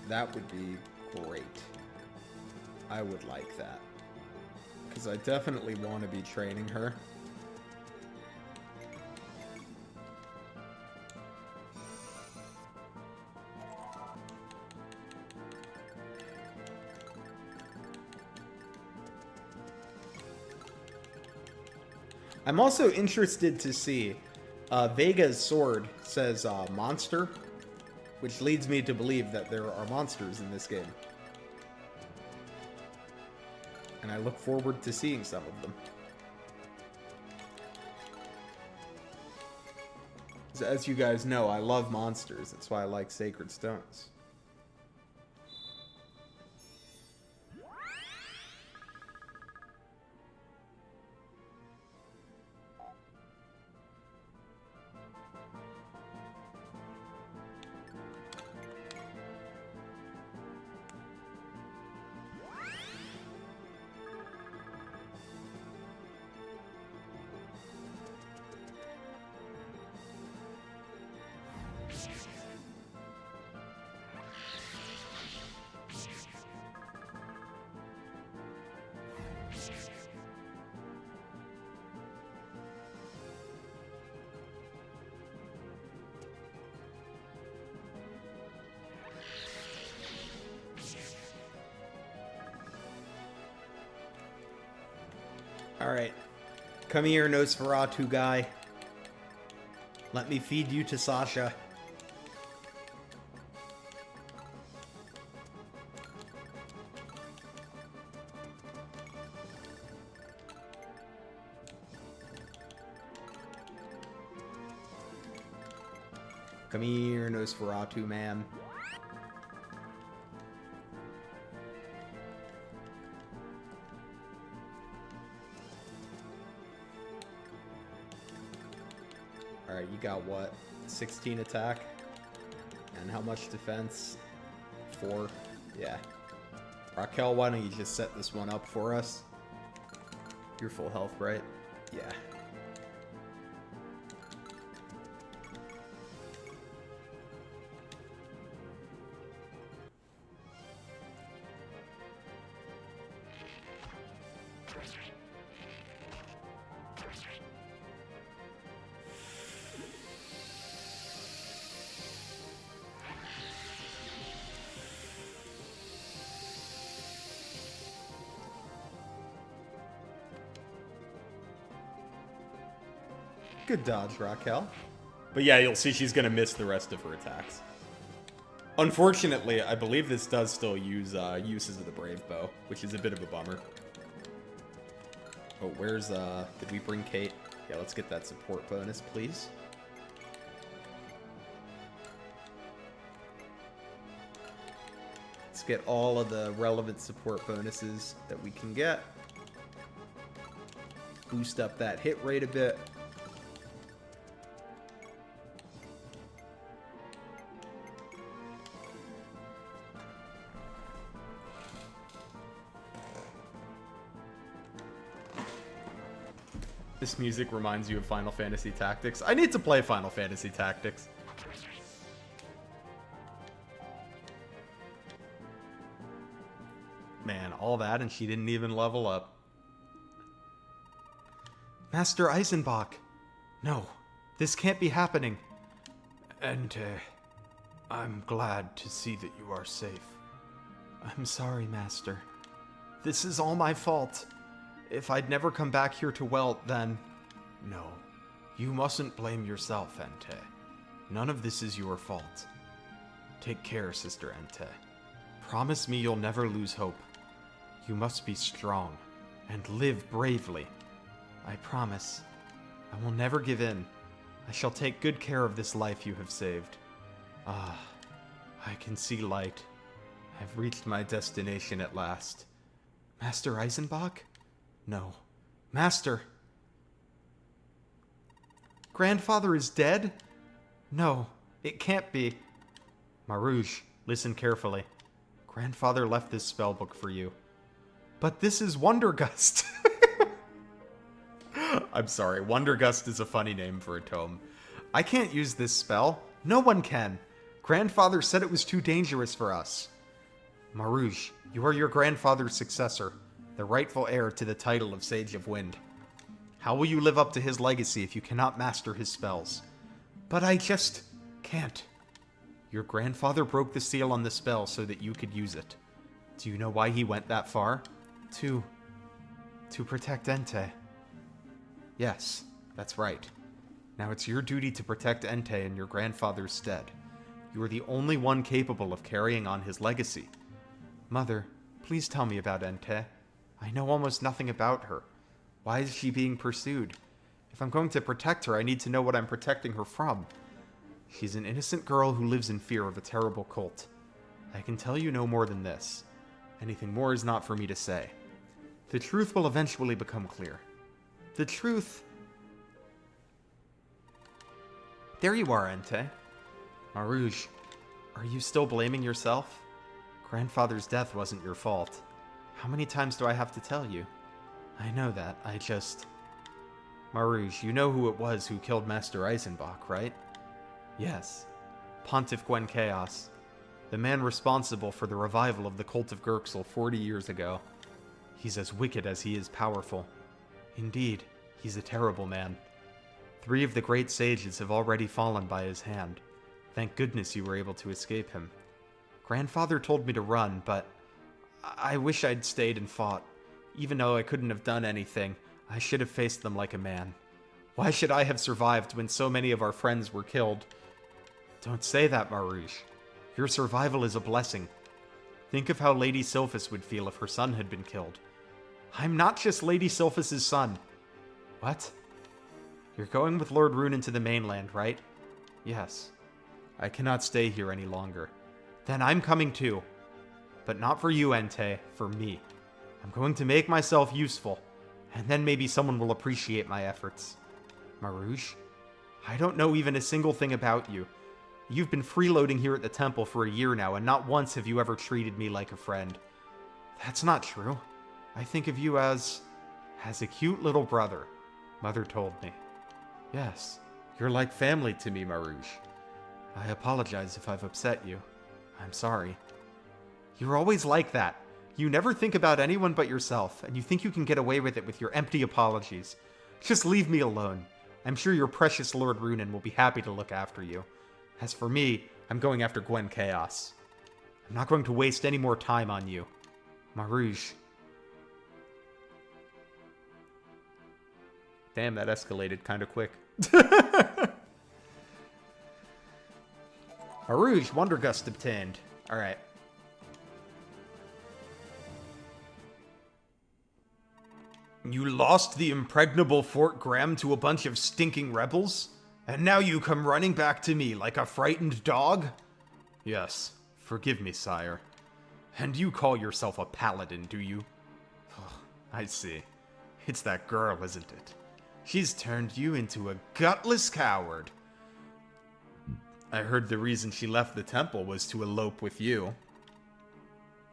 that would be great. I would like that. Because I definitely want to be training her. I'm also interested to see... Vega's sword says monster, which leads me to believe that there are monsters in this game. And I look forward to seeing some of them. As you guys know, I love monsters. That's why I like Sacred Stones. Alright. Come here, Nosferatu guy. Let me feed you to Sasha. Come here, Nosferatu man. Alright, you got what? 16 attack? And how much defense? 4? Yeah. Raquel, why don't you just set this one up for us? You're full health, right? Yeah. Good dodge, Raquel. But yeah, you'll see she's going to miss the rest of her attacks. Unfortunately, I believe this does still use uses of the Brave Bow, which is a bit of a bummer. Oh, where's, did we bring Kate? Yeah, let's get that support bonus, please. Let's get all of the relevant support bonuses that we can get. Boost up that hit rate a bit. This music reminds you of Final Fantasy Tactics. I need to play Final Fantasy Tactics. Man, all that and she didn't even level up. Master Eisenbach! No, this can't be happening. And, I'm glad to see that you are safe. I'm sorry, Master. This is all my fault. If I'd never come back here to Welt, then... No, you mustn't blame yourself, Entei. None of this is your fault. Take care, Sister Entei. Promise me you'll never lose hope. You must be strong, and live bravely. I promise. I will never give in. I shall take good care of this life you have saved. Ah, I can see light. I've reached my destination at last. Master Eisenbach? No. Master! Grandfather is dead? No, it can't be. Marouge, listen carefully. Grandfather left this spellbook for you. But this is Wondergust! I'm sorry, Wondergust is a funny name for a tome. I can't use this spell. No one can. Grandfather said it was too dangerous for us. Marouge, you are your grandfather's successor, the rightful heir to the title of Sage of Wind. How will you live up to his legacy if you cannot master his spells? But I just can't. Your grandfather broke the seal on the spell so that you could use it. Do you know why he went that far? To protect Entei. Yes, that's right. Now it's your duty to protect Entei in your grandfather's stead. You are the only one capable of carrying on his legacy. Mother, please tell me about Entei. I know almost nothing about her. Why is she being pursued? If I'm going to protect her, I need to know what I'm protecting her from. She's an innocent girl who lives in fear of a terrible cult. I can tell you no more than this. Anything more is not for me to say. The truth will eventually become clear. The truth... There you are, Entei. Marouge, are you still blaming yourself? Grandfather's death wasn't your fault. How many times do I have to tell you? I know that, I just... Marouge, you know who it was who killed Master Eisenbach, right? Yes. Pontiff Gwen Chaos. The man responsible for the revival of the Cult of Gerxel 40 years ago. He's as wicked as he is powerful. Indeed, he's a terrible man. 3 of the great sages have already fallen by his hand. Thank goodness you were able to escape him. Grandfather told me to run, but I wish I'd stayed and fought. Even though I couldn't have done anything, I should have faced them like a man. Why should I have survived when so many of our friends were killed? Don't say that, Marouge. Your survival is a blessing. Think of how Lady Sylphis would feel if her son had been killed. I'm not just Lady Sylphis's son. What? You're going with Lord Runen to the mainland, right? Yes. I cannot stay here any longer. Then I'm coming too. But not for you, Entei, for me. I'm going to make myself useful, and then maybe someone will appreciate my efforts. Marouge? I don't know even a single thing about you. You've been freeloading here at the temple for a year now, and not once have you ever treated me like a friend. That's not true. I think of you as a cute little brother, Mother told me. Yes, you're like family to me, Marouge. I apologize if I've upset you. I'm sorry. You're always like that. You never think about anyone but yourself, and you think you can get away with it with your empty apologies. Just leave me alone. I'm sure your precious Lord Runin will be happy to look after you. As for me, I'm going after Gwen Chaos. I'm not going to waste any more time on you. Marouge. Damn, that escalated kind of quick. Marouge, Wonder Gust obtained. Alright. You lost the impregnable Fort Graham to a bunch of stinking rebels? And now you come running back to me like a frightened dog? Yes, forgive me, sire. And you call yourself a paladin, do you? Oh, I see. It's that girl, isn't it? She's turned you into a gutless coward. I heard the reason she left the temple was to elope with you.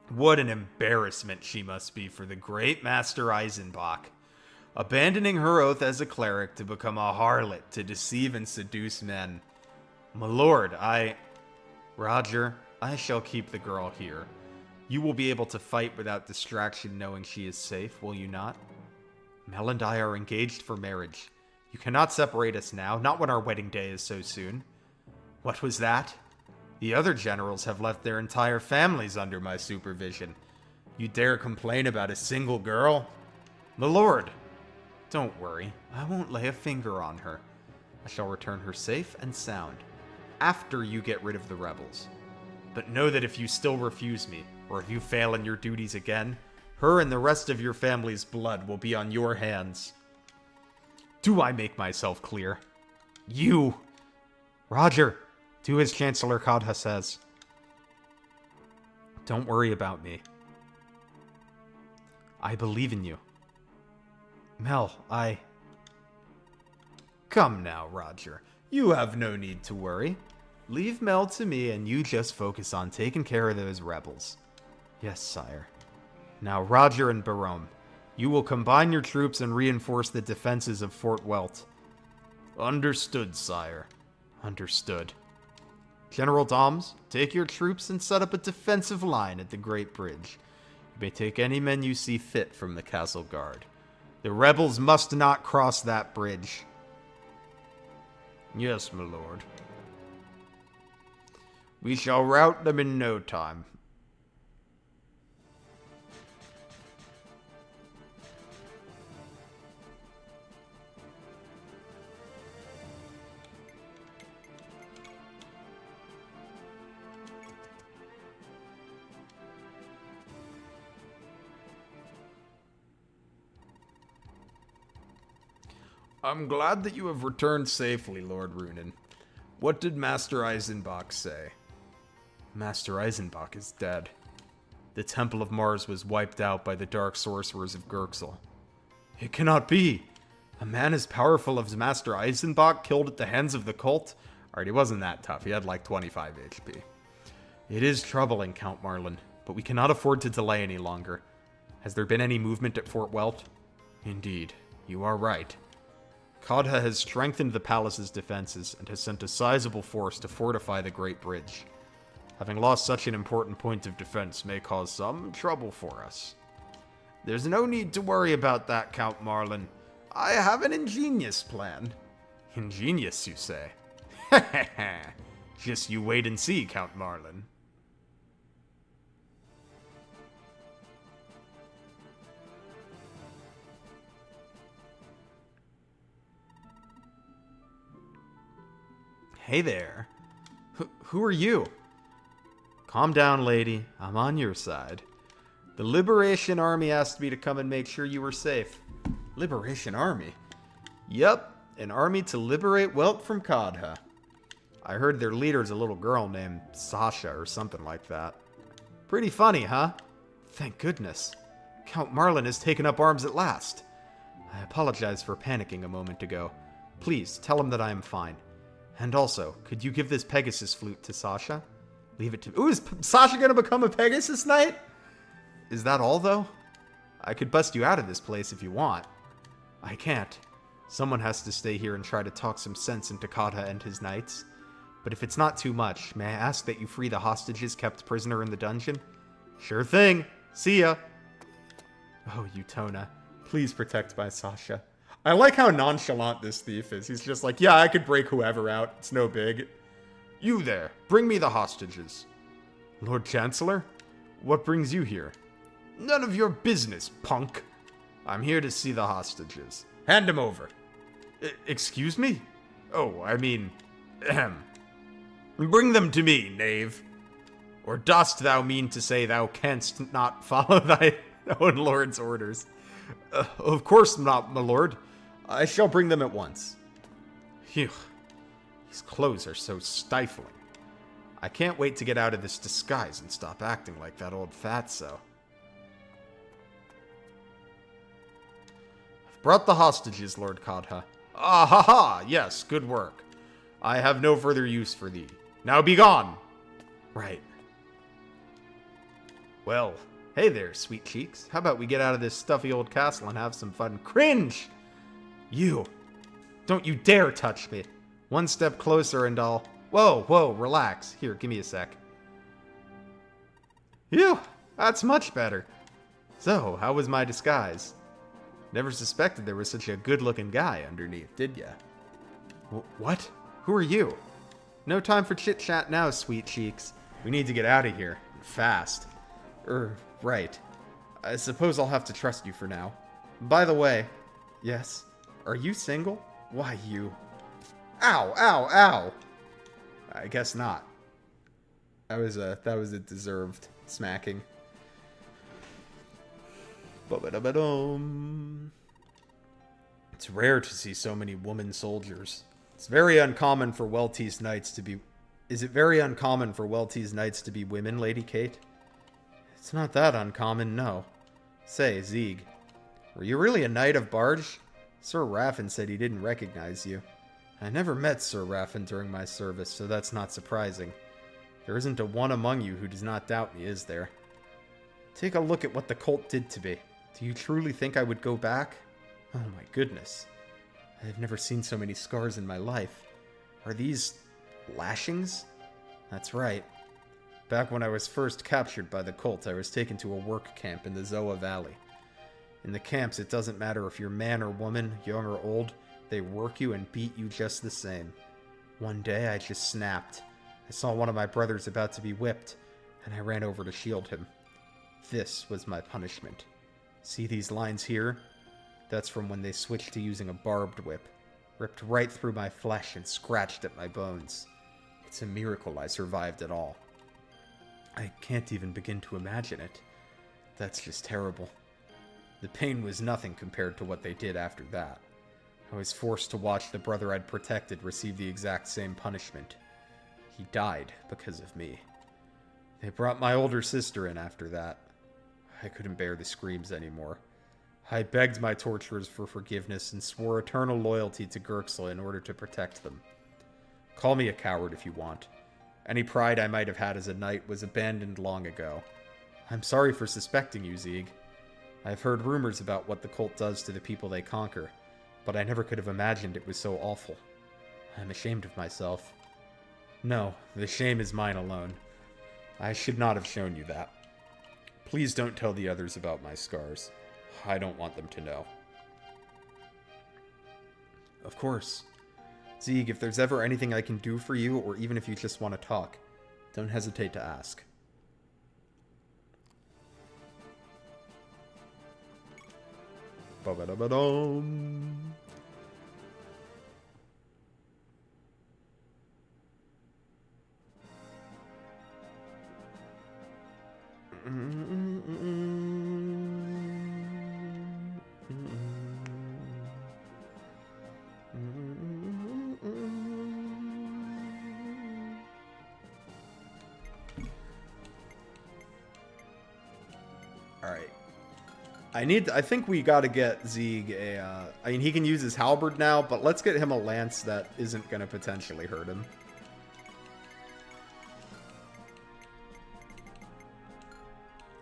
What an embarrassment she must be for the great Master Eisenbach. Abandoning her oath as a cleric to become a harlot to deceive and seduce men. My lord, Roger, I shall keep the girl here. You will be able to fight without distraction knowing she is safe, will you not? Mel and I are engaged for marriage. You cannot separate us now, not when our wedding day is so soon. What was that? The other generals have left their entire families under my supervision. You dare complain about a single girl? My lord! Don't worry, I won't lay a finger on her. I shall return her safe and sound, after you get rid of the rebels. But know that if you still refuse me, or if you fail in your duties again, her and the rest of your family's blood will be on your hands. Do I make myself clear? You! Roger! Do as Chancellor Kadha says. Don't worry about me. I believe in you. Mel, Come now, Roger. You have no need to worry. Leave Mel to me and you just focus on taking care of those rebels. Yes, sire. Now, Roger and Barome, you will combine your troops and reinforce the defenses of Fort Welt. Understood, sire. Understood. General Doms, take your troops and set up a defensive line at the Great Bridge. You may take any men you see fit from the castle guard. The rebels must not cross that bridge. Yes, my lord. We shall rout them in no time. I'm glad that you have returned safely, Lord Runin. What did Master Eisenbach say? Master Eisenbach is dead. The Temple of Mars was wiped out by the dark sorcerers of Gurxel. It cannot be! A man as powerful as Master Eisenbach killed at the hands of the cult? Alright, he wasn't that tough. He had like 25 HP. It is troubling, Count Marlin, but we cannot afford to delay any longer. Has there been any movement at Fort Welt? Indeed, you are right. Kadha has strengthened the palace's defenses and has sent a sizable force to fortify the Great Bridge. Having lost such an important point of defense may cause some trouble for us. There's no need to worry about that, Count Marlin. I have an ingenious plan. Ingenious, you say? Just you wait and see, Count Marlin. Hey there. Who are you? Calm down, lady. I'm on your side. The Liberation Army asked me to come and make sure you were safe. Liberation Army? Yep, an army to liberate Welt from Kadha. I heard their leader's a little girl named Sasha or something like that. Pretty funny, huh? Thank goodness. Count Marlin has taken up arms at last. I apologize for panicking a moment ago. Please, tell him that I am fine. And also, could you give this Pegasus flute to Sasha? Leave it to... Ooh, is Sasha gonna become a Pegasus Knight? Is that all, though? I could bust you out of this place if you want. I can't. Someone has to stay here and try to talk some sense into Kata and his knights. But if it's not too much, may I ask that you free the hostages kept prisoner in the dungeon? Sure thing. See ya. Oh, Utona. Please protect my Sasha. I like how nonchalant this thief is. He's just like, yeah, I could break whoever out. It's no big. You there. Bring me the hostages. Lord Chancellor? What brings you here? None of your business, punk. I'm here to see the hostages. Hand them over. Excuse me? Oh, I mean... ahem. Bring them to me, knave. Or dost thou mean to say thou canst not follow thy own lord's orders? Of course not, my lord. I shall bring them at once. Phew. These clothes are so stifling. I can't wait to get out of this disguise and stop acting like that old fatso. I've brought the hostages, Lord Kadha. Ah ha ha! Yes, good work. I have no further use for thee. Now be gone! Right. Well, hey there, sweet cheeks. How about we get out of this stuffy old castle and have some fun? Cringe! You! Don't you dare touch me! One step closer and I'll... Whoa, whoa, relax. Here, give me a sec. Phew! That's much better. So, how was my disguise? Never suspected there was such a good-looking guy underneath, did ya? What? Who are you? No time for chit-chat now, sweet cheeks. We need to get out of here. Fast. Right. I suppose I'll have to trust you for now. By the way... Yes? Are you single? Why, you... Ow, ow, ow! I guess not. That was a deserved smacking. Ba-ba-da-ba-dum. It's rare to see so many woman soldiers. It's very uncommon for well-teased knights to be... Is it very uncommon for well-teased knights to be women, Lady Kate? It's not that uncommon, no. Say, Zieg, were you really a knight of Barge? Sir Raffin said he didn't recognize you. I never met Sir Raffin during my service, so that's not surprising. There isn't a one among you who does not doubt me, is there? Take a look at what the cult did to me. Do you truly think I would go back? Oh my goodness. I have never seen so many scars in my life. Are these... lashings? That's right. Back when I was first captured by the cult, I was taken to a work camp in the Zoa Valley. In the camps, it doesn't matter if you're man or woman, young or old, they work you and beat you just the same. One day, I just snapped. I saw one of my brothers about to be whipped, and I ran over to shield him. This was my punishment. See these lines here? That's from when they switched to using a barbed whip. Ripped right through my flesh and scratched at my bones. It's a miracle I survived at all. I can't even begin to imagine it. That's just terrible. The pain was nothing compared to what they did after that. I was forced to watch the brother I'd protected receive the exact same punishment. He died because of me. They brought my older sister in after that. I couldn't bear the screams anymore. I begged my torturers for forgiveness and swore eternal loyalty to Gerxel in order to protect them. Call me a coward if you want. Any pride I might have had as a knight was abandoned long ago. I'm sorry for suspecting you, Zieg. I've heard rumors about what the cult does to the people they conquer, but I never could have imagined it was so awful. I'm ashamed of myself. No, the shame is mine alone. I should not have shown you that. Please don't tell the others about my scars. I don't want them to know. Of course. Zieg, if there's ever anything I can do for you, or even if you just want to talk, don't hesitate to ask. Ba-ba-da-ba-dum. Alright. I think we gotta get Zieg I mean, he can use his halberd now, but let's get him a lance that isn't gonna potentially hurt him.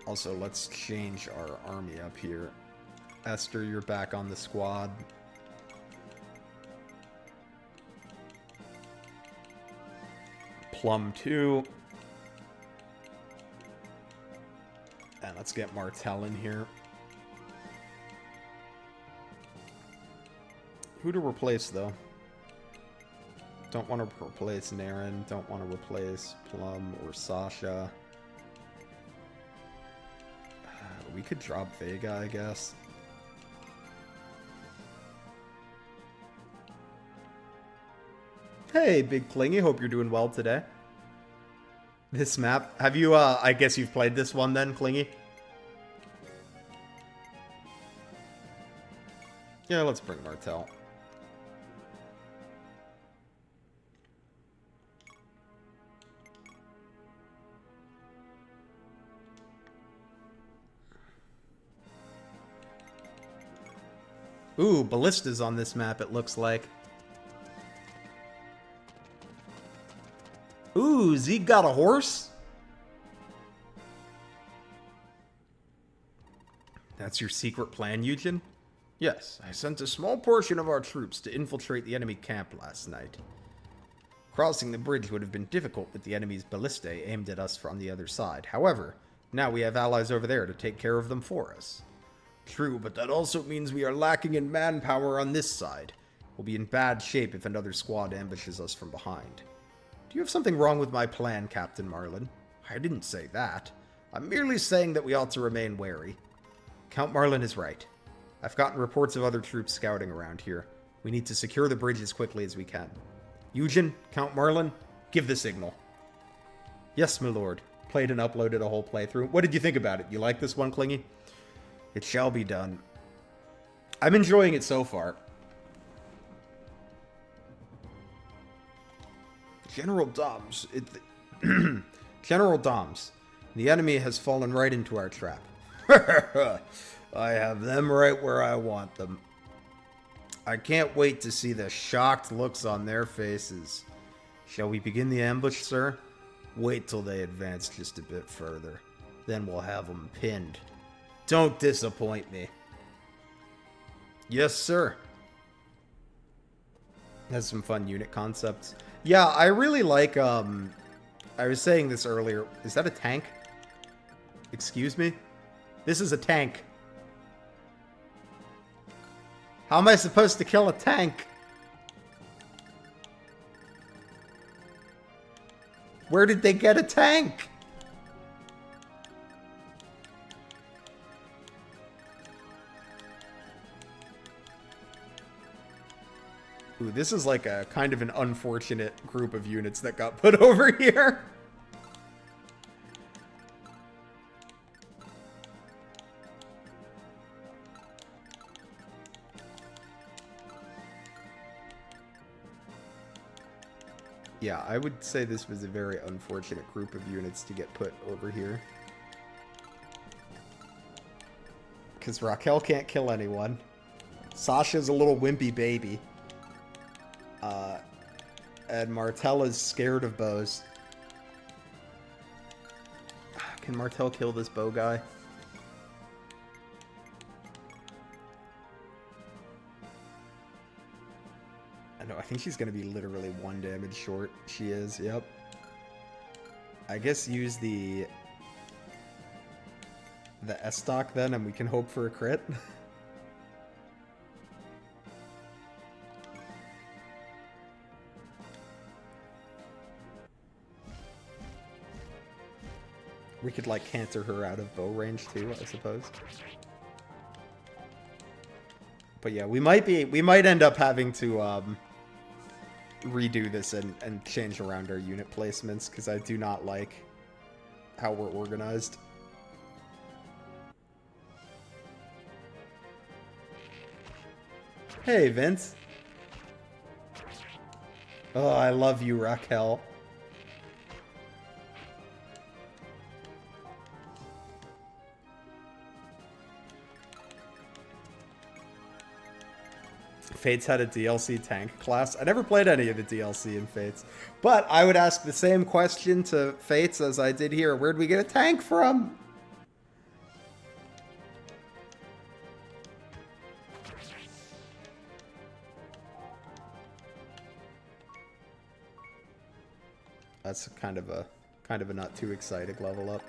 Also, let's change our army up here. Esther, you're back on the squad. Plum 2. And let's get Martel in here. Who to replace, though? Don't want to replace Naren. Don't want to replace Plum or Sasha. We could drop Vega, I guess. Hey, Big Clingy. Hope you're doing well today. This map. Have you, I guess you've played this one then, Clingy? Yeah, let's bring Martel. Ooh, ballistas on this map, it looks like. Ooh, Zeke got a horse? That's your secret plan, Eugen? Yes, I sent a small portion of our troops to infiltrate the enemy camp last night. Crossing the bridge would have been difficult with the enemy's ballistae aimed at us from the other side. However, now we have allies over there to take care of them for us. True, but that also means we are lacking in manpower on this side. We'll be in bad shape if another squad ambushes us from behind. Do you have something wrong with my plan, Captain Marlin? I didn't say that. I'm merely saying that we ought to remain wary. Count Marlin is right. I've gotten reports of other troops scouting around here. We need to secure the bridge as quickly as we can. Eugen, Count Marlin, give the signal. Yes, my lord. Played and uploaded a whole playthrough. What did you think about it? You like this one, Clingy? It shall be done. I'm enjoying it so far. General Doms. General Doms. The enemy has fallen right into our trap. I have them right where I want them. I can't wait to see the shocked looks on their faces. Shall we begin the ambush, sir? Wait till they advance just a bit further. Then we'll have them pinned. Don't disappoint me. Yes, sir. Has some fun unit concepts. Yeah, I really like, I was saying this earlier. Is that a tank? Excuse me? This is a tank. How am I supposed to kill a tank? Where did they get a tank? Ooh, this is like a kind of an unfortunate group of units that got put over here. Yeah, I would say this was a very unfortunate group of units to get put over here. Because Raquel can't kill anyone. Sasha's a little wimpy baby. And Martel is scared of bows. Can Martel kill this bow guy? I know, I think she's going to be literally 1 damage short. She is, yep. I guess use the S-stock then, and we can hope for a crit. We could, like, canter her out of bow range, too, I suppose. But yeah, we might end up having to, redo this and change around our unit placements, because I do not like how we're organized. Hey, Vince. Oh, I love you, Raquel. Fates had a DLC tank class. I never played any of the DLC in Fates. But I would ask the same question to Fates as I did here. Where'd we get a tank from? That's kind of a not too exciting level up.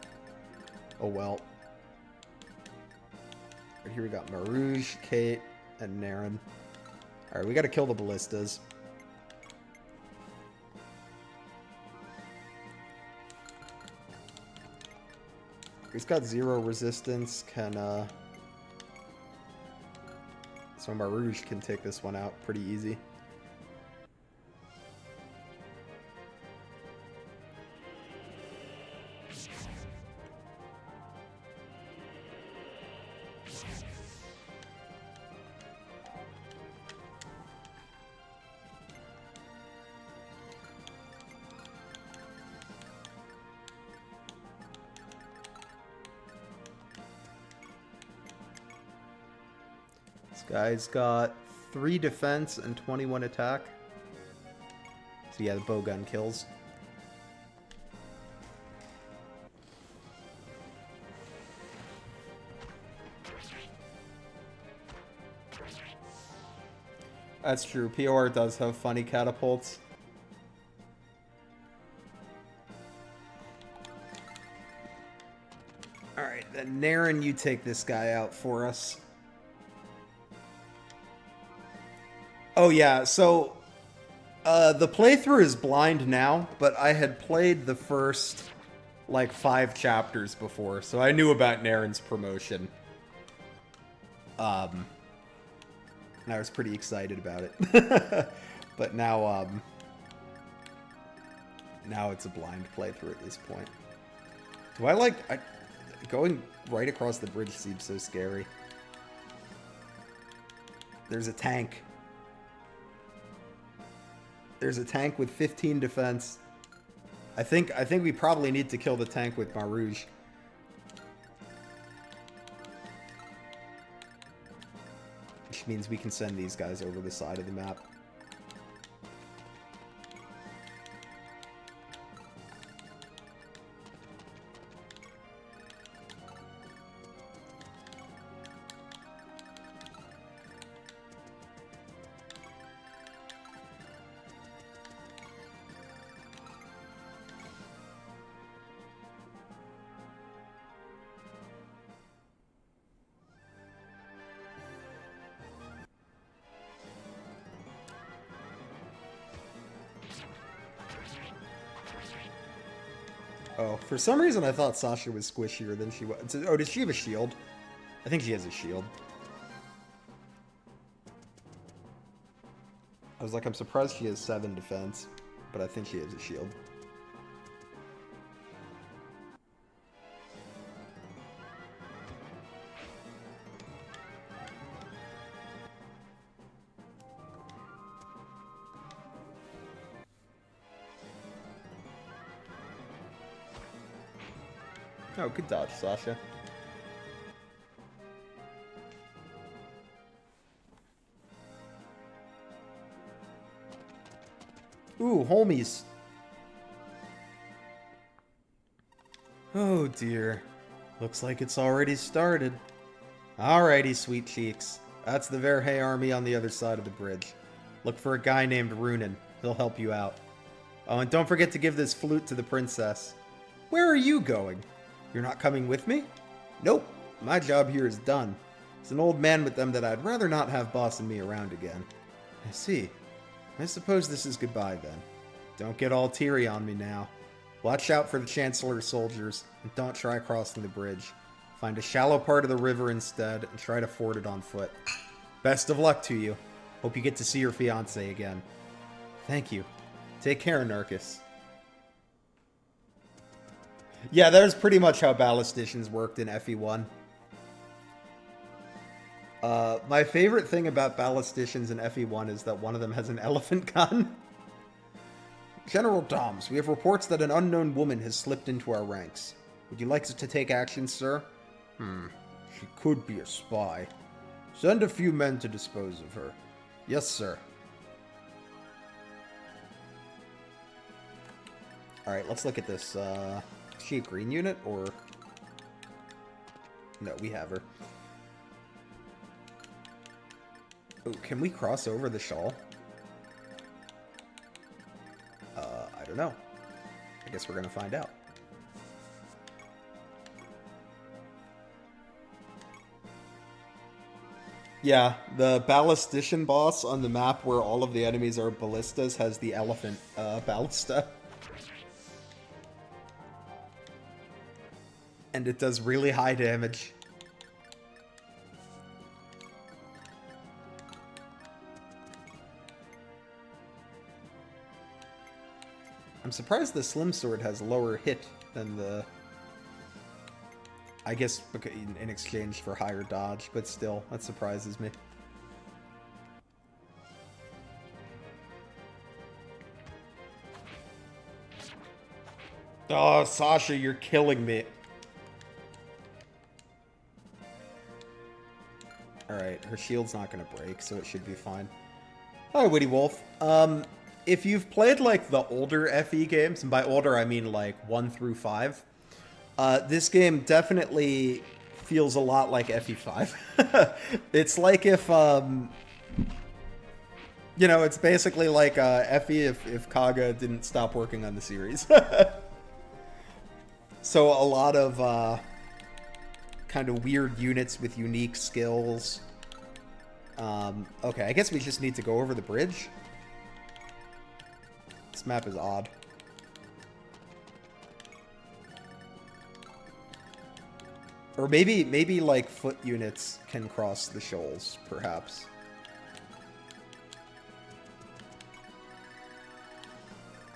Oh well. Right here we got Marouge, Kate, and Naren. Alright, we gotta kill the ballistas. He's got 0 resistance, so Marouge can take this one out pretty easy. This guy's got 3 defense and 21 attack. So yeah, the bowgun kills. That's true. POR does have funny catapults. Alright, then Naren, you take this guy out for us. Oh yeah, so the playthrough is blind now, but I had played the first, like, 5 chapters before, so I knew about Naren's promotion. And I was pretty excited about it. But now, now it's a blind playthrough at this point. Do I like... going right across the bridge seems so scary. There's a tank. There's a tank with 15 defense. I think we probably need to kill the tank with Marouge. Which means we can send these guys over the side of the map. Oh, for some reason I thought Sasha was squishier than she was. Oh, does she have a shield? I think she has a shield. I was like, I'm surprised she has 7 defense, but I think she has a shield. Oh, good dodge, Sasha. Ooh, homies. Oh dear. Looks like it's already started. Alrighty, sweet cheeks. That's the Verhey army on the other side of the bridge. Look for a guy named Runen. He'll help you out. Oh, and don't forget to give this flute to the princess. Where are you going? You're not coming with me? Nope. My job here is done. There's an old man with them that I'd rather not have bossing me around again. I see. I suppose this is goodbye then. Don't get all teary on me now. Watch out for the Chancellor's soldiers, and don't try crossing the bridge. Find a shallow part of the river instead, and try to ford it on foot. Best of luck to you. Hope you get to see your fiancé again. Thank you. Take care, Narcus. Yeah, that was pretty much how ballisticians worked in FE1. My favorite thing about ballisticians in FE1 is that one of them has an elephant gun. General Doms, we have reports that an unknown woman has slipped into our ranks. Would you like to take action, sir? She could be a spy. Send a few men to dispose of her. Yes, sir. Alright, let's look at this. Is she a green unit, or... No, we have her. Oh, can we cross over the shawl? I don't know. I guess we're gonna find out. Yeah, the ballistician boss on the map where all of the enemies are ballistas has the elephant ballista. And it does really high damage. I'm surprised the Slim Sword has lower hit than the... I guess in exchange for higher dodge, but still, that surprises me. Oh, Sasha, you're killing me. Alright, her shield's not gonna break, so it should be fine. Hi, Witty Wolf. If you've played, like, the older FE games, and by older I mean, like, 1 through 5, this game definitely feels a lot like FE5. It's like if, you know, it's basically like FE if Kaga didn't stop working on the series. So a lot of kind of weird units with unique skills. Okay, I guess we just need to go over the bridge. This map is odd. Or maybe like foot units can cross the shoals, perhaps.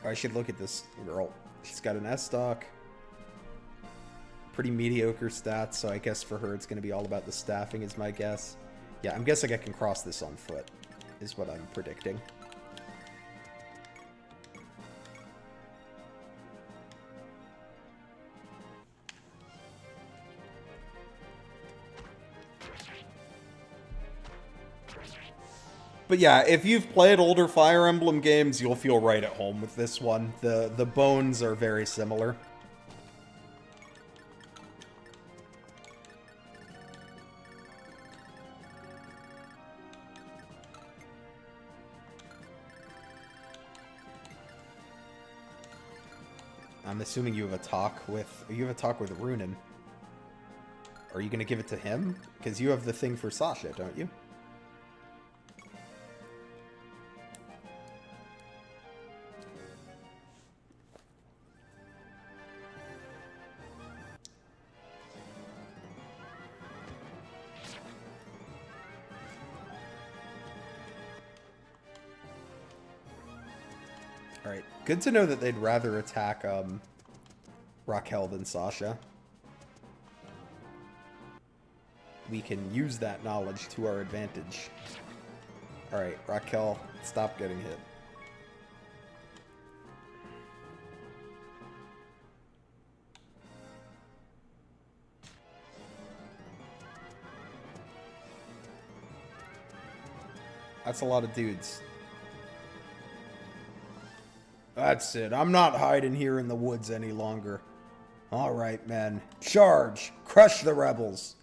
I should look at this girl. She's got an S-stock. Pretty mediocre stats, so I guess for her it's going to be all about the staffing is my guess. Yeah, I'm guessing I can cross this on foot, is what I'm predicting. But yeah, if you've played older Fire Emblem games, you'll feel right at home with this one. The bones are very similar. I'm assuming you have a talk with Runen. Are you gonna give it to him? Because you have the thing for Sasha, don't you? Alright, good to know that they'd rather attack, Raquel than Sasha. We can use that knowledge to our advantage. Alright, Raquel, stop getting hit. That's a lot of dudes. That's it. I'm not hiding here in the woods any longer. Alright, men. Charge! Crush the rebels!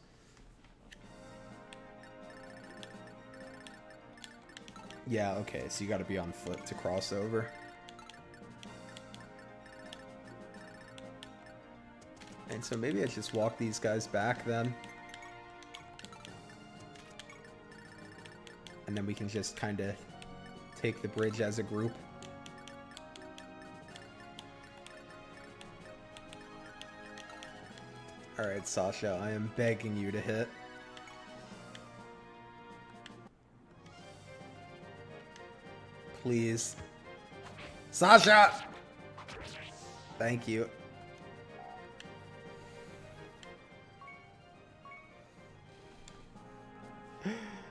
Yeah, okay, so you gotta be on foot to cross over. And so maybe I just walk these guys back then. And then we can just kind of take the bridge as a group. Alright, Sasha, I am begging you to hit. Please. Sasha! Thank you.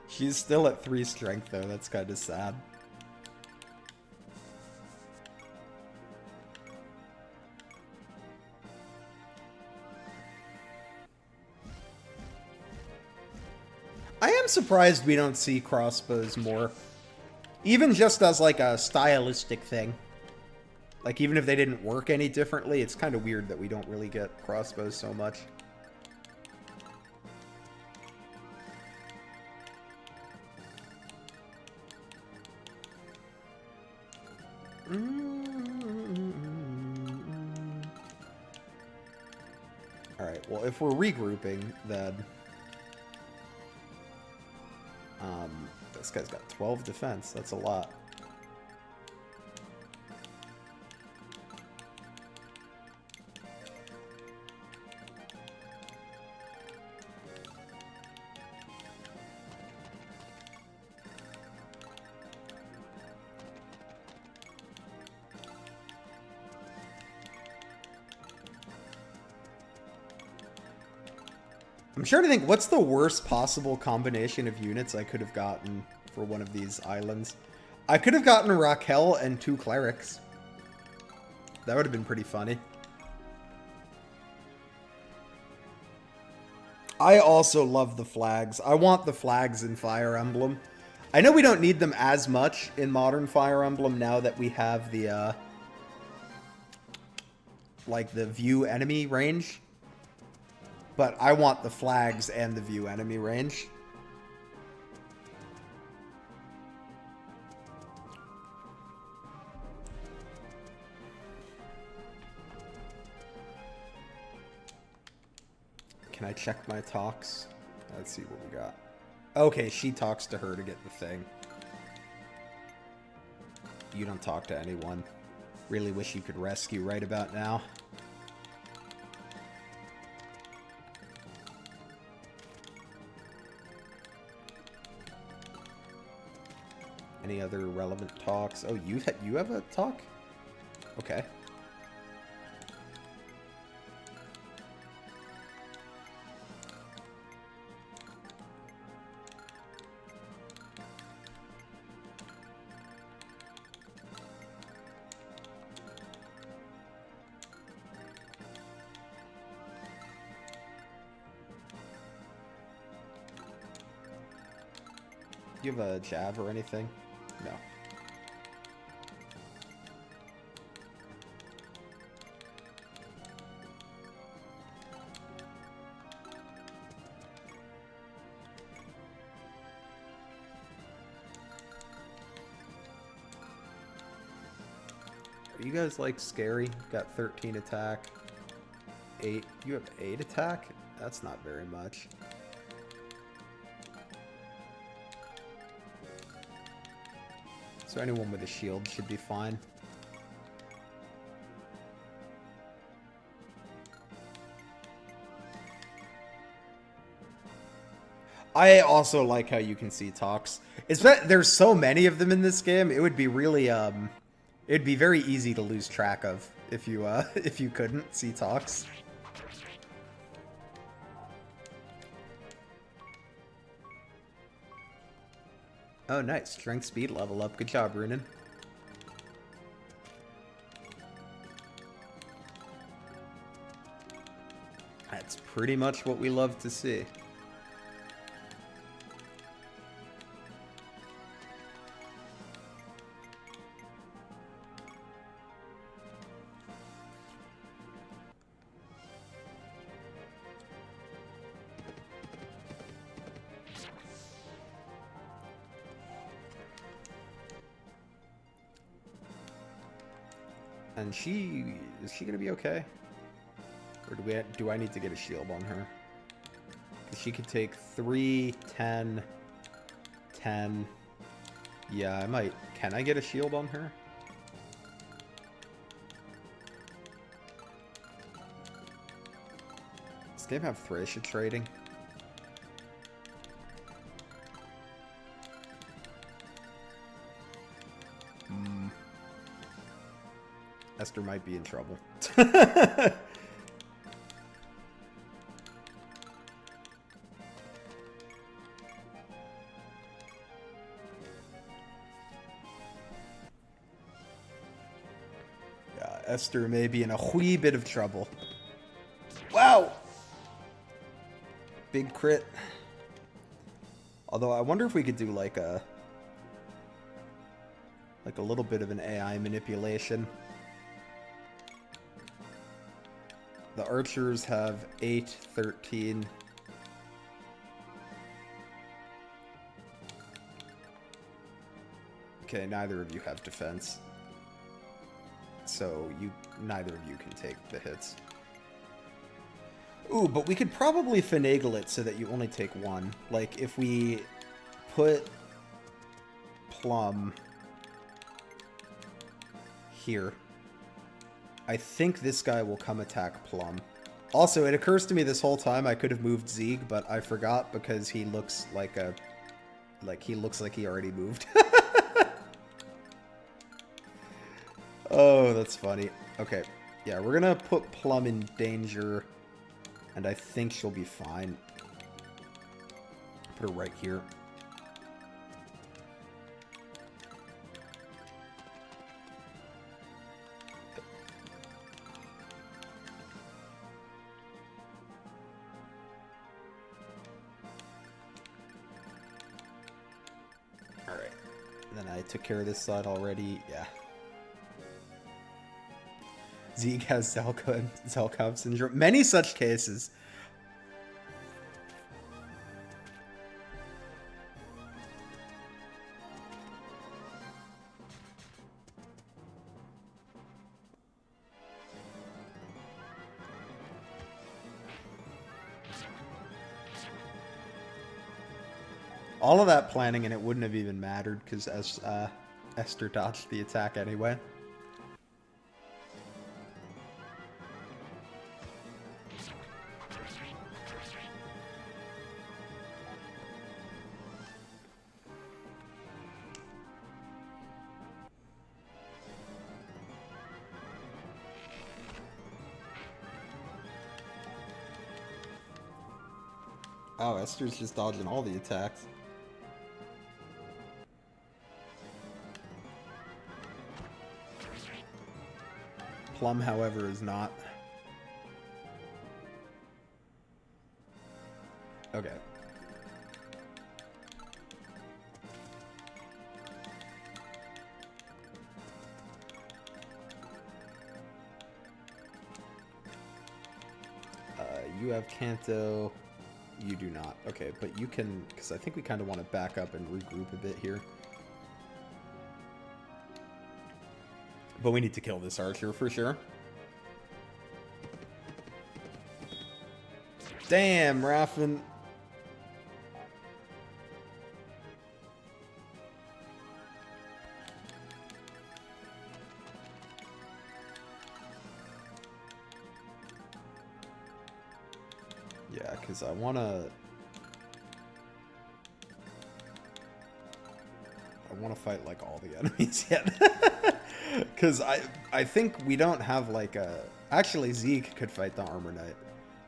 She's still at 3 strength, though. That's kind of sad. I am surprised we don't see crossbows more. Even just as, like, a stylistic thing. Like, even if they didn't work any differently, it's kind of weird that we don't really get crossbows so much. Well, if we're regrouping, then... this guy's got 12 defense. That's a lot. I'm trying to think, what's the worst possible combination of units I could have gotten for one of these islands? I could have gotten Raquel and 2 clerics. That would have been pretty funny. I also love the flags. I want the flags in Fire Emblem. I know we don't need them as much in modern Fire Emblem now that we have the, like, the view enemy range. But I want the flags and the view enemy range. Can I check my talks? Let's see what we got. Okay, she talks to her to get the thing. You don't talk to anyone. Really wish you could rescue right about now. Any other relevant talks? Oh, you have a talk? Okay. Do you have a jab or anything? No. Are you guys like scary? Got 13 attack. 8. You have 8 attack? That's not very much. So anyone with a shield should be fine. I also like how you can see talks. There's so many of them in this game. It would be really it'd be very easy to lose track of if you couldn't see talks. Oh, nice. Strength speed level up. Good job, Runen. That's pretty much what we love to see. And is she gonna be okay? Or do I need to get a shield on her? 'Cause she could take 3, 10, 10. Yeah, I might. Can I get a shield on her? Does this game have Thracia trading? Esther might be in trouble. Yeah, Esther may be in a wee bit of trouble. Wow! Big crit. Although I wonder if we could do like a little bit of an AI manipulation. The archers have 8, 13. Okay, neither of you have defense. So neither of you can take the hits. Ooh, but we could probably finagle it so that you only take one. Like, if we put Plum here, I think this guy will come attack Plum. Also, it occurs to me this whole time I could have moved Zeeg, but I forgot because he looks like a... Like, he looks like he already moved. Oh, that's funny. Okay, yeah, we're gonna put Plum in danger, and I think she'll be fine. Put her right here. Alright. And then I took care of this side already. Yeah. Zeeg has Zelkov syndrome. Many such cases. All of that planning and it wouldn't have even mattered because Esther dodged the attack anyway. Oh, Esther's just dodging all the attacks. Plum, however, is not. Okay. You have Kanto. You do not. Okay, but you can, because I think we kind of want to back up and regroup a bit here. But we need to kill this archer for sure. Damn, Raffin. Yeah, because I want to fight like all the enemies yet. Because I think we don't have like a... Actually, Zeke could fight the Armor Knight.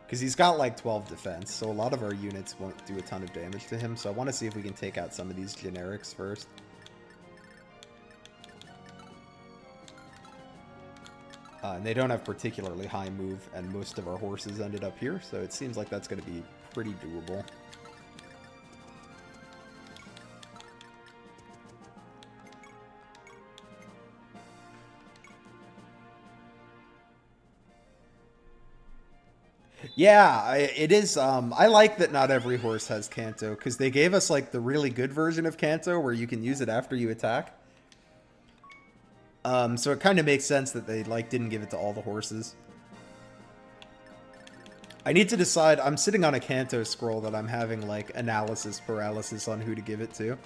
Because he's got like 12 defense, so a lot of our units won't do a ton of damage to him. So I want to see if we can take out some of these generics first. And they don't have particularly high move, and most of our horses ended up here, so it seems like that's going to be pretty doable. Yeah, it is. I like that not every horse has Kanto, because they gave us like the really good version of Kanto where you can use it after you attack. So it kind of makes sense that they like didn't give it to all the horses. I need to decide. I'm sitting on a Kanto scroll that I'm having like analysis paralysis on who to give it to.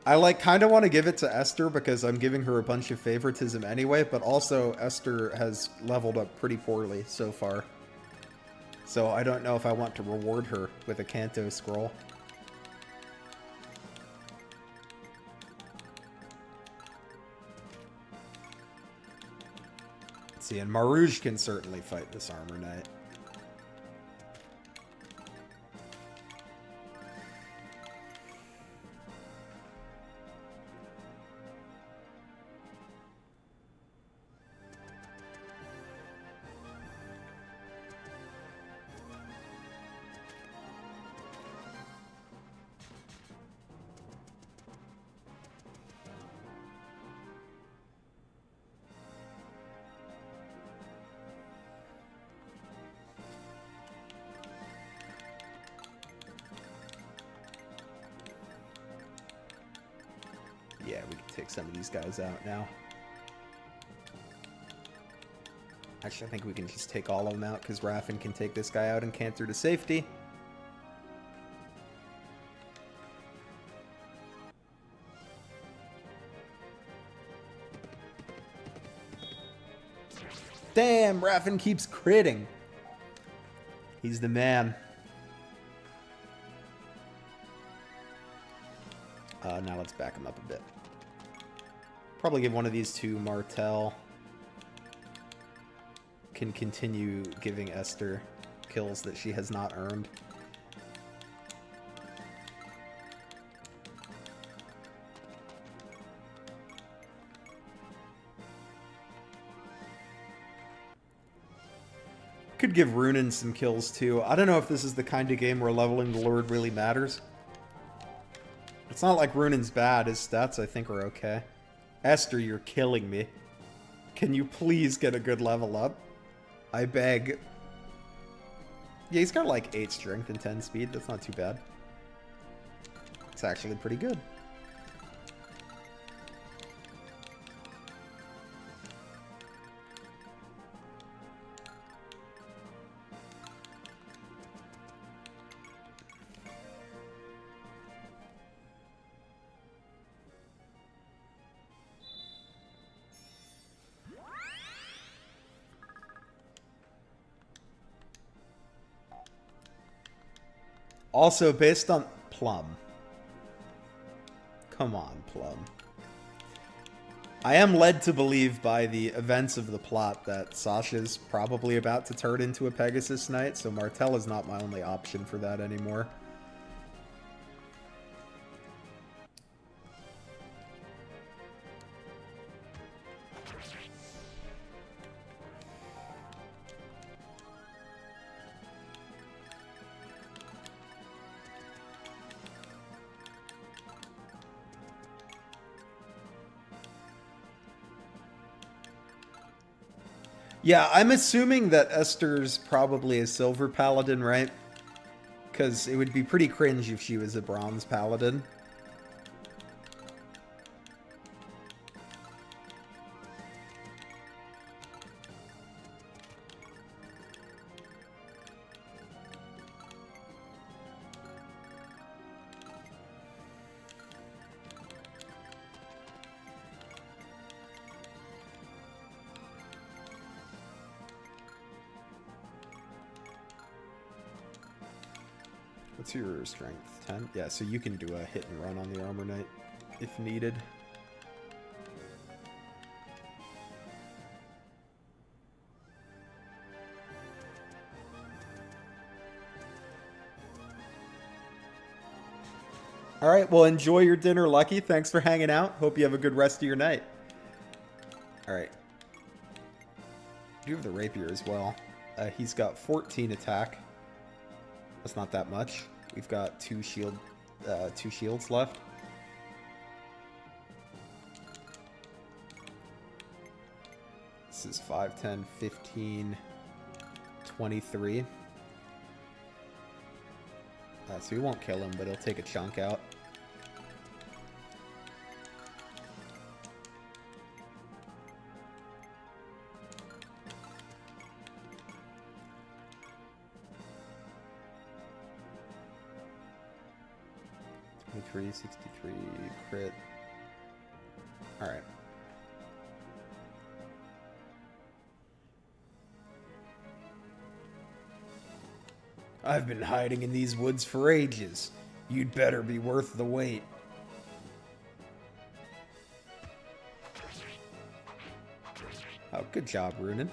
I like kind of want to give it to Esther because I'm giving her a bunch of favoritism anyway, but also Esther has leveled up pretty poorly so far. So I don't know if I want to reward her with a Kanto scroll. Let's see, and Marouge can certainly fight this Armor Knight. Yeah, we can take some of these guys out now. Actually, I think we can just take all of them out, because Raffen can take this guy out and canter to safety. Damn, Raffen keeps critting. He's the man. Now let's back him up a bit. Probably give one of these to Martel. Can continue giving Esther kills that she has not earned. Could give Runen some kills too. I don't know if this is the kind of game where leveling the Lord really matters. It's not like Runen's bad. His stats, I think, are okay. Esther, you're killing me. Can you please get a good level up? I beg. Yeah, he's got like 8 strength and 10 speed. That's not too bad. It's actually pretty good. Also, based on Plum. Come on, Plum. I am led to believe by the events of the plot that Sasha's probably about to turn into a Pegasus Knight, so Martel is not my only option for that anymore. Yeah, I'm assuming that Esther's probably a silver paladin, right? Because it would be pretty cringe if she was a bronze paladin. What's your strength? 10? Yeah, so you can do a hit and run on the Armor Knight if needed. Alright, well enjoy your dinner, Lucky. Thanks for hanging out. Hope you have a good rest of your night. Alright. You have the Rapier as well. He's got 14 attack. That's not that much. We've got two shields left. This is 5, 10, 15, 23. So we won't kill him, but he'll take a chunk out. .23, 63 crit. All right. I've been hiding in these woods for ages. You'd better be worth the wait. Oh, good job, Runen.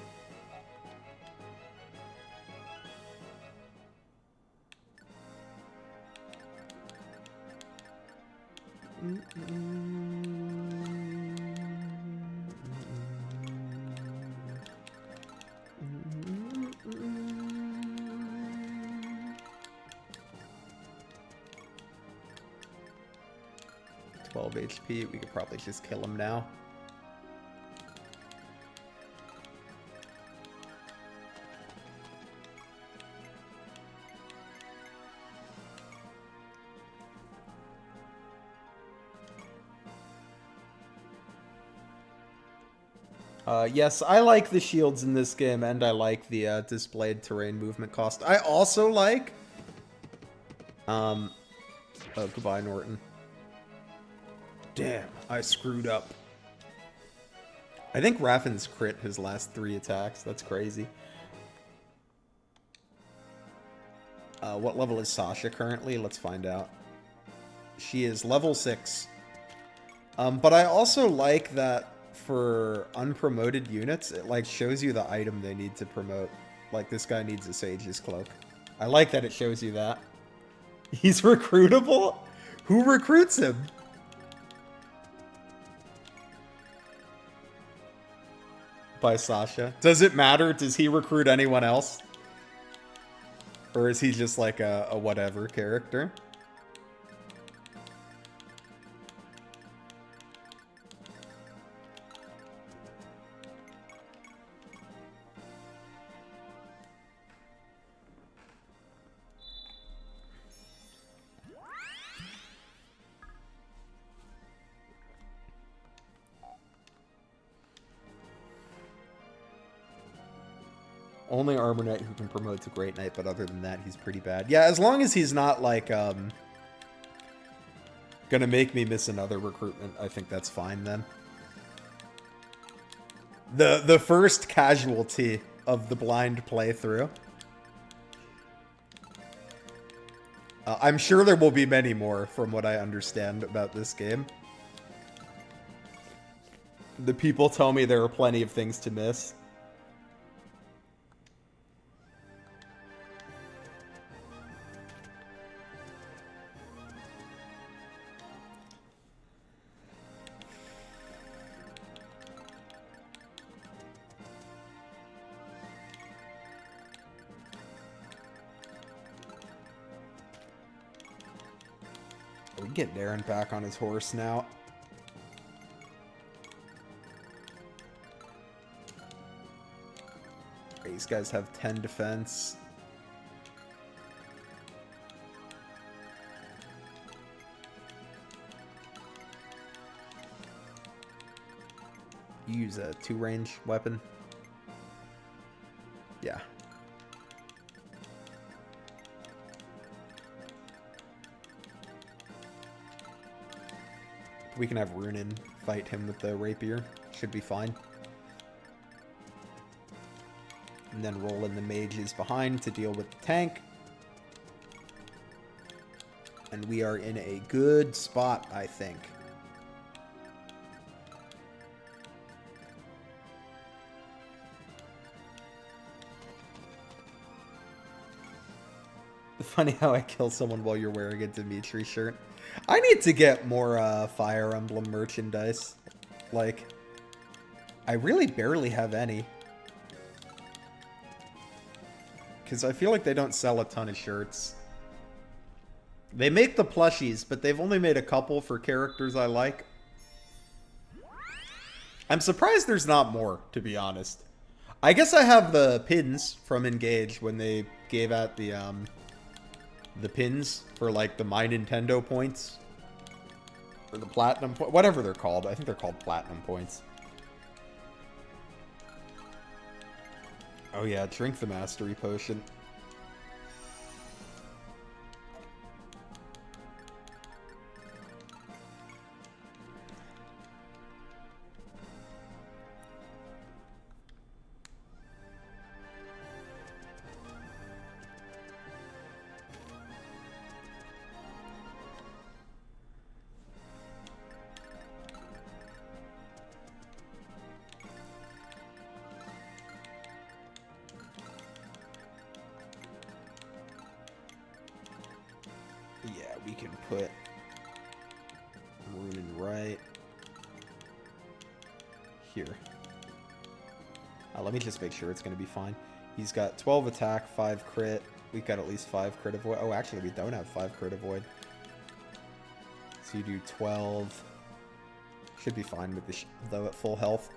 HP, we could probably just kill him now. Yes, I like the shields in this game, and I like the displayed terrain movement cost. I also like... Oh, goodbye, Norton. Damn, I screwed up. I think Raffin's crit his last 3 attacks. That's crazy. What level is Sasha currently? Let's find out. She is level 6. But I also like that for unpromoted units, it like shows you the item they need to promote. Like this guy needs a Sage's Cloak. I like that it shows you that. He's recruitable? Who recruits him? By Sasha. Does it matter? Does he recruit anyone else? Or is he just like a whatever character? Only Armor Knight who can promote to Great Knight, but other than that, he's pretty bad. Yeah, as long as he's not, like, gonna make me miss another recruitment, I think that's fine, then. The first casualty of the blind playthrough. I'm sure there will be many more, from what I understand about this game. The people tell me there are plenty of things to miss. We can get Darren back on his horse now. These guys have 10 defense. You use a 2-range weapon. Yeah. We can have Runin fight him with the rapier. Should be fine. And then roll in the mages behind to deal with the tank. And we are in a good spot, I think. Funny how I kill someone while you're wearing a Dimitri shirt. I need to get more Fire Emblem merchandise. Like, I really barely have any. Because I feel like they don't sell a ton of shirts. They make the plushies, but they've only made a couple for characters I like. I'm surprised there's not more, to be honest. I guess I have the pins from Engage when they gave out the pins for, like, the My Nintendo points. Or the Platinum points. Whatever they're called. I think they're called Platinum points. Oh yeah, drink the Mastery Potion. Yeah, we can put Runin right here. Let me just make sure it's going to be fine. He's got 12 attack, 5 crit. We've got at least 5 crit avoid. Oh, actually, we don't have 5 crit avoid. So you do 12. Should be fine with the though at full health.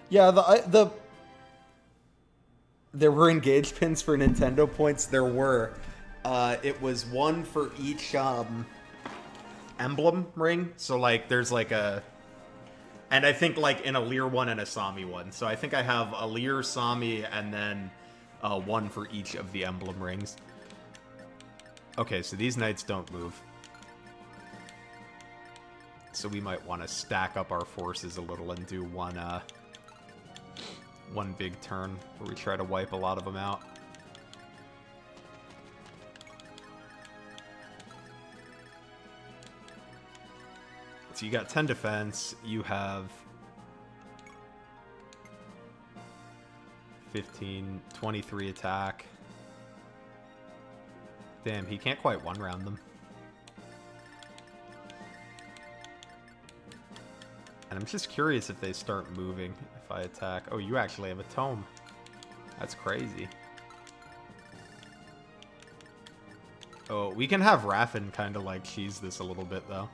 Yeah, there were engage pins for Nintendo points. There were. It was one for each emblem ring. So like, there's like a, and I think like an Lear one and a Sami one. So I think I have a Lear, Sami, and then one for each of the emblem rings. Okay, so these knights don't move. So we might want to stack up our forces a little and do one big turn where we try to wipe a lot of them out. So you got 10 defense, you have 15, 23 attack. Damn, he can't quite one-round them. And I'm just curious if they start moving if I attack. Oh, you actually have a tome. That's crazy. Oh, we can have Raffin kind of like cheese this a little bit, though.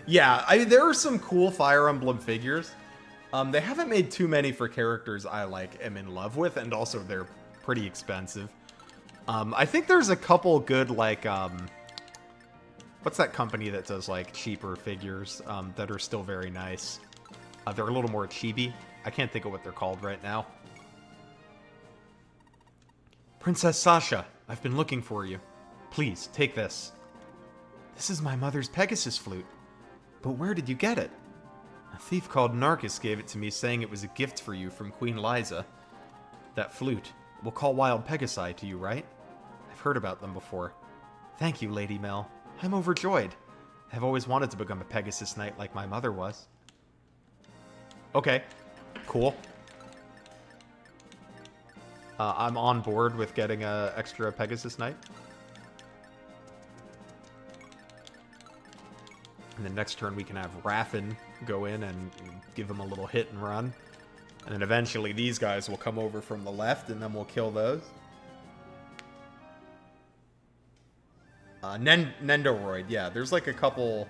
Yeah, there are some cool Fire Emblem figures. They haven't made too many for characters I like am in love with, and also they're pretty expensive. I think there's a couple good, like, what's that company that does, like, cheaper figures that are still very nice? They're a little more chibi. I can't think of what they're called right now. Princess Sasha, I've been looking for you. Please, take this. This is my mother's Pegasus flute. But where did you get it? A thief called Narcus gave it to me, saying it was a gift for you from Queen Liza. That flute. We'll call wild Pegasi to you, right? I've heard about them before. Thank you, Lady Mel. I'm overjoyed. I've always wanted to become a Pegasus Knight like my mother was. Okay. Cool. I'm on board with getting an extra Pegasus Knight. And then next turn we can have Raffin go in and give him a little hit and run. And then eventually these guys will come over from the left and then we'll kill those. Nendoroid, yeah, there's like a couple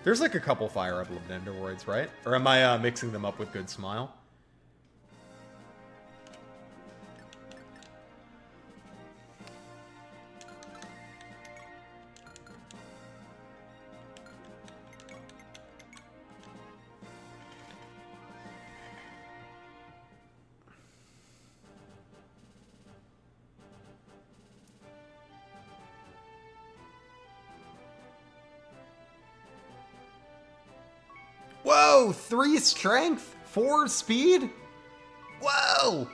Fire Emblem Nendoroids, right? Or am I mixing them up with Good Smile? Whoa! 3 strength, 4 speed? Whoa!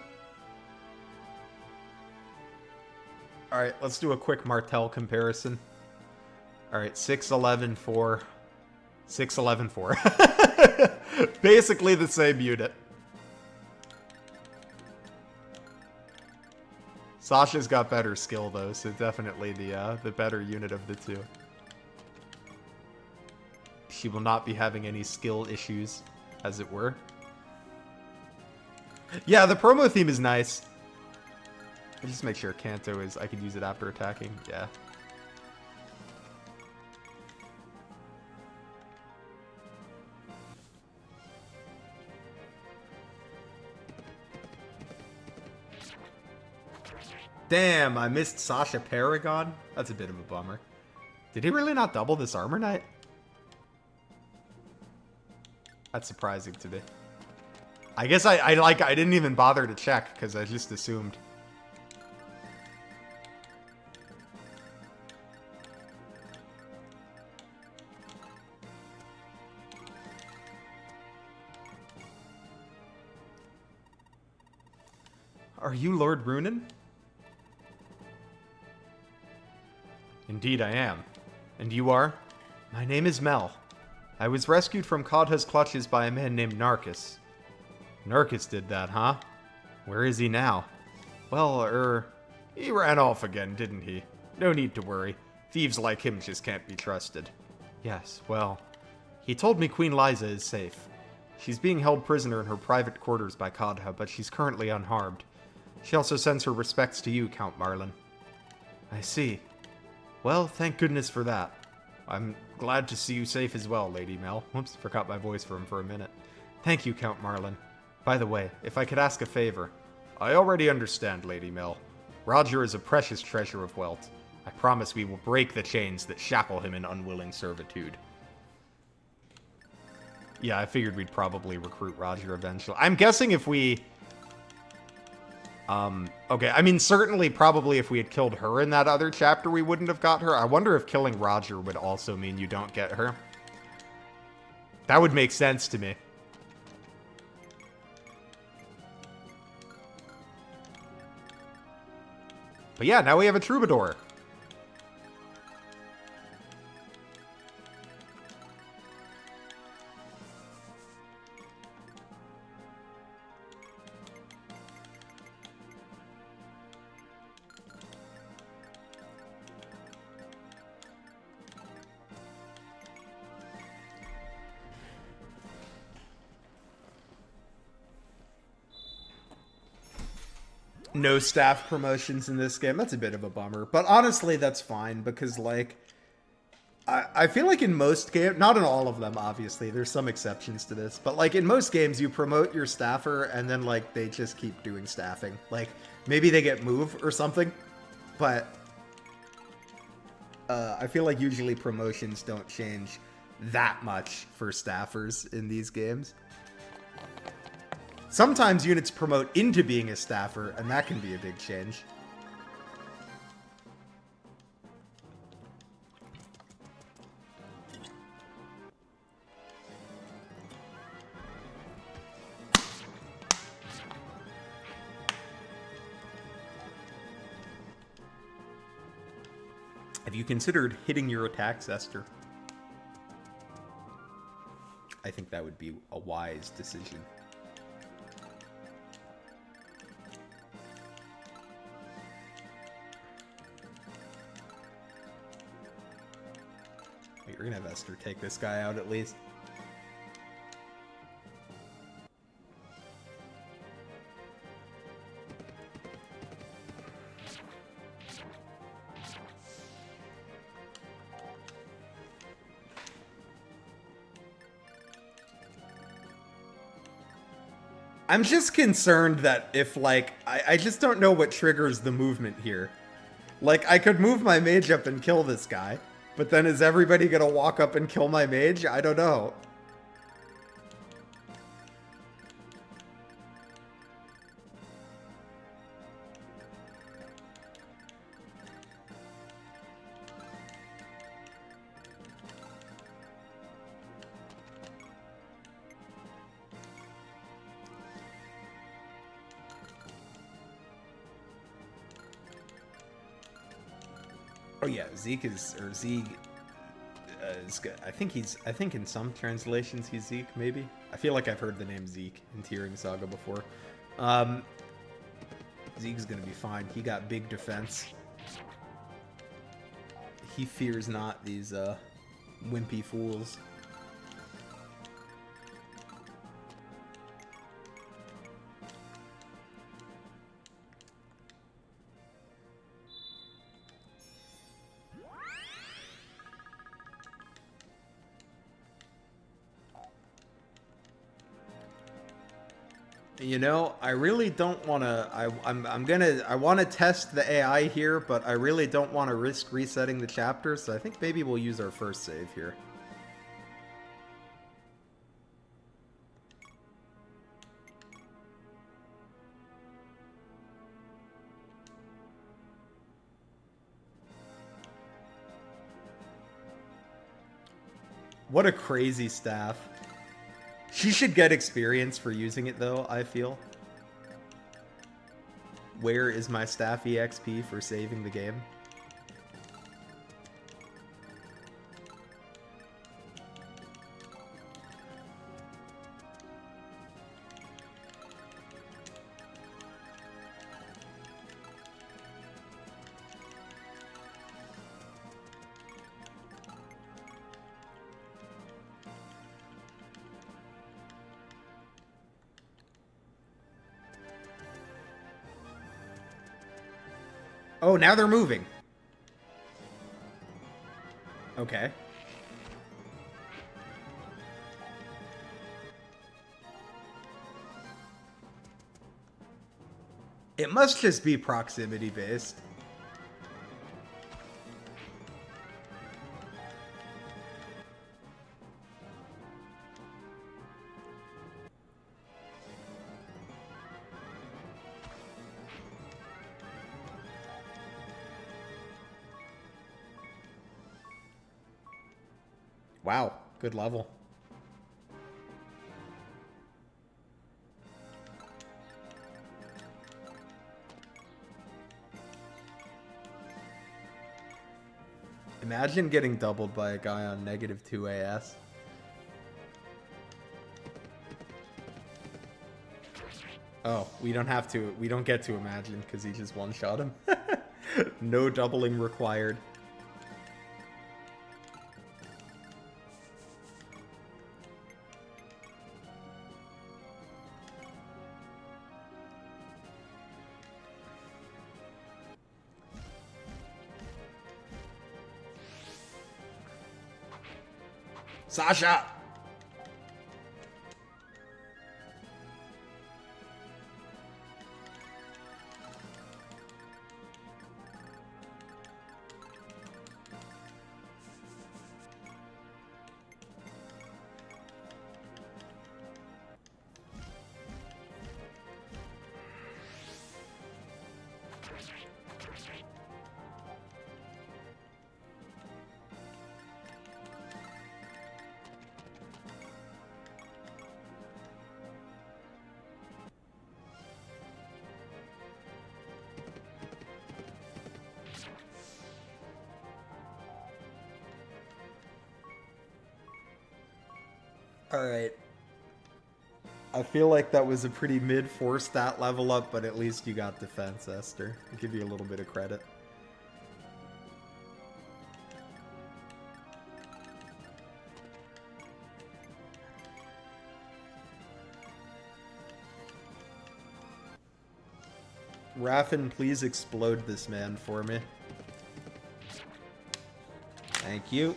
Alright, let's do a quick Martel comparison. Alright, 6'11", 4. 6'11", 4. Basically the same unit. Sasha's got better skill though, so definitely the better unit of the two. She will not be having any skill issues, as it were. Yeah, the promo theme is nice. I just make sure Kanto is... I can use it after attacking. Yeah. Damn, I missed Sasha Paragon? That's a bit of a bummer. Did he really not double this Armor Knight? That's surprising to me. I guess I didn't even bother to check because I just assumed. Are you Lord Runen? Indeed I am. And you are? My name is Mel. I was rescued from Kadha's clutches by a man named Narcus. Narcus did that, huh? Where is he now? Well, he ran off again, didn't he? No need to worry. Thieves like him just can't be trusted. Yes, well, he told me Queen Liza is safe. She's being held prisoner in her private quarters by Kadha, but she's currently unharmed. She also sends her respects to you, Count Marlin. I see. Well, thank goodness for that. I'm glad to see you safe as well, Lady Mel. Whoops, forgot my voice for him for a minute. Thank you, Count Marlin. By the way, if I could ask a favor. I already understand, Lady Mel. Roger is a precious treasure of wealth. I promise we will break the chains that shackle him in unwilling servitude. Yeah, I figured we'd probably recruit Roger eventually. I'm guessing if we... okay, I mean, certainly, probably if we had killed her in that other chapter, we wouldn't have got her. I wonder if killing Roger would also mean you don't get her. That would make sense to me. But yeah, now we have a troubadour. No staff promotions in this game. That's a bit of a bummer. But honestly, that's fine because, like, I feel like in most games, not in all of them, obviously, there's some exceptions to this, but, like, in most games, you promote your staffer and then, like, they just keep doing staffing. Like, maybe they get move or something, but I feel like usually promotions don't change that much for staffers in these games. Sometimes units promote into being a staffer, and that can be a big change. Have you considered hitting your attacks, Esther? I think that would be a wise decision. You're gonna have Esther take this guy out at least. I'm just concerned that if, like, I just don't know what triggers the movement here. Like, I could move my mage up and kill this guy. But then is everybody gonna walk up and kill my mage? I don't know. Oh yeah, Zeke is, or Zeke is good. I think in some translations he's Zeke, maybe. I feel like I've heard the name Zeke in Tearing Saga before. Zeke's gonna be fine. He got big defense. He fears not these wimpy fools. You know, I really don't want to, I want to test the AI here, but I really don't want to risk resetting the chapter, so I think maybe we'll use our first save here. What a crazy staff. She should get experience for using it, though, I feel. Where is my staff EXP for saving the game? Oh, now they're moving. Okay. It must just be proximity based. Wow, good level. Imagine getting doubled by a guy on -2 AS. Oh, we don't have to. We don't get to imagine because he just one-shot him. No doubling required. Sasha! Alright. I feel like that was a pretty mid-4 stat level up, but at least you got defense, Esther. I'll give you a little bit of credit. Raffin, please explode this man for me. Thank you.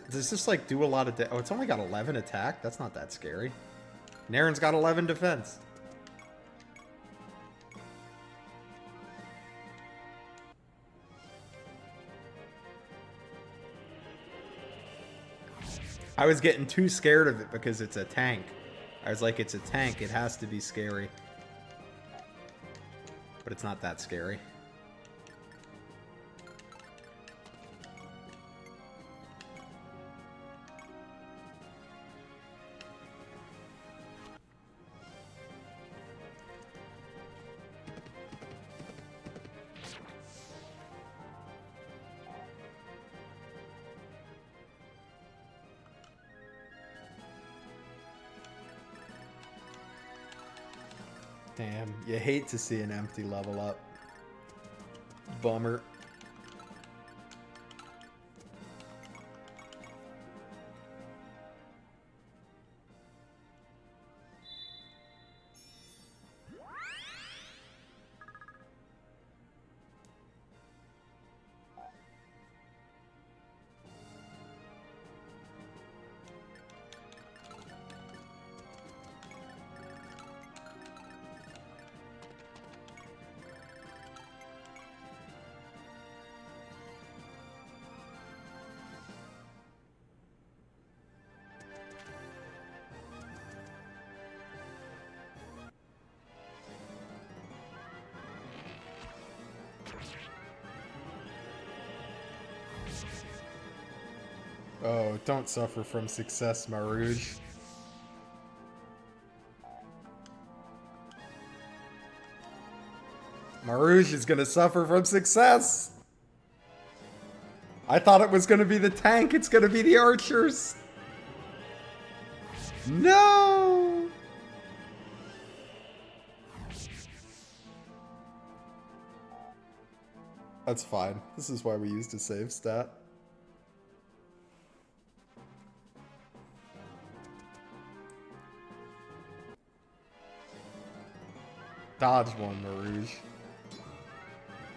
Does this like do a lot of oh, it's only got 11 attack? That's not that scary. Naren's got 11 defense. I was getting too scared of it because it's a tank. I was like, it's a tank, it has to be scary. But it's not that scary. Damn, you hate to see an empty level up. Bummer. Oh, don't suffer from success, Marouge. Marouge is gonna suffer from success! I thought it was gonna be the tank, it's gonna be the archers! No! That's fine. This is why we used a save stat. Dodge one, Marouge.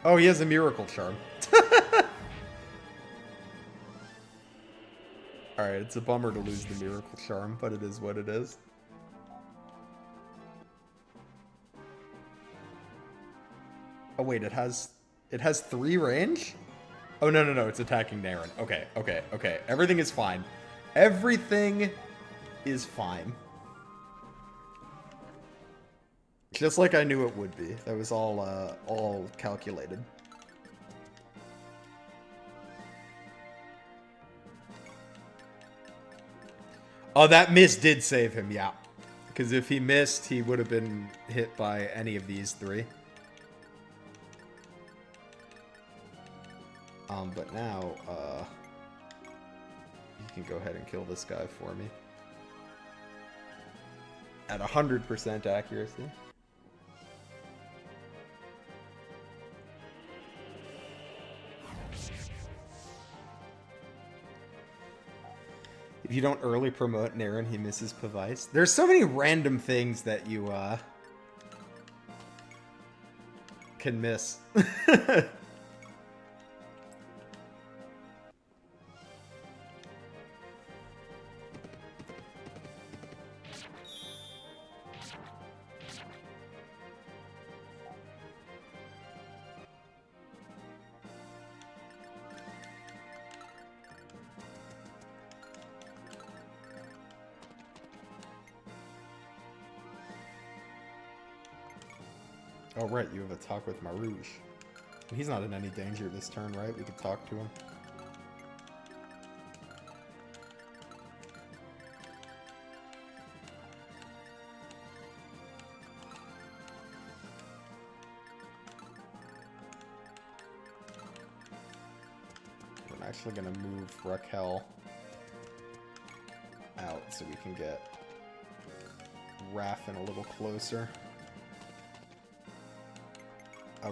Oh, he has a miracle charm. Alright, it's a bummer to lose the miracle charm, but it is what it is. Oh wait, it has 3 range? Oh no, it's attacking Naren. Okay. Everything is fine. Everything is fine. Just like I knew it would be. That was all calculated. Oh, that miss did save him, yeah. Because if he missed, he would have been hit by any of these 3. But now, you can go ahead and kill this guy for me. At 100% accuracy. If you don't early promote Naren, he misses Pavice. There's so many random things that you, can miss. Oh, right, you have a talk with Marouge. He's not in any danger this turn, right? We could talk to him. I'm actually going to move Raquel out so we can get Raffin a little closer.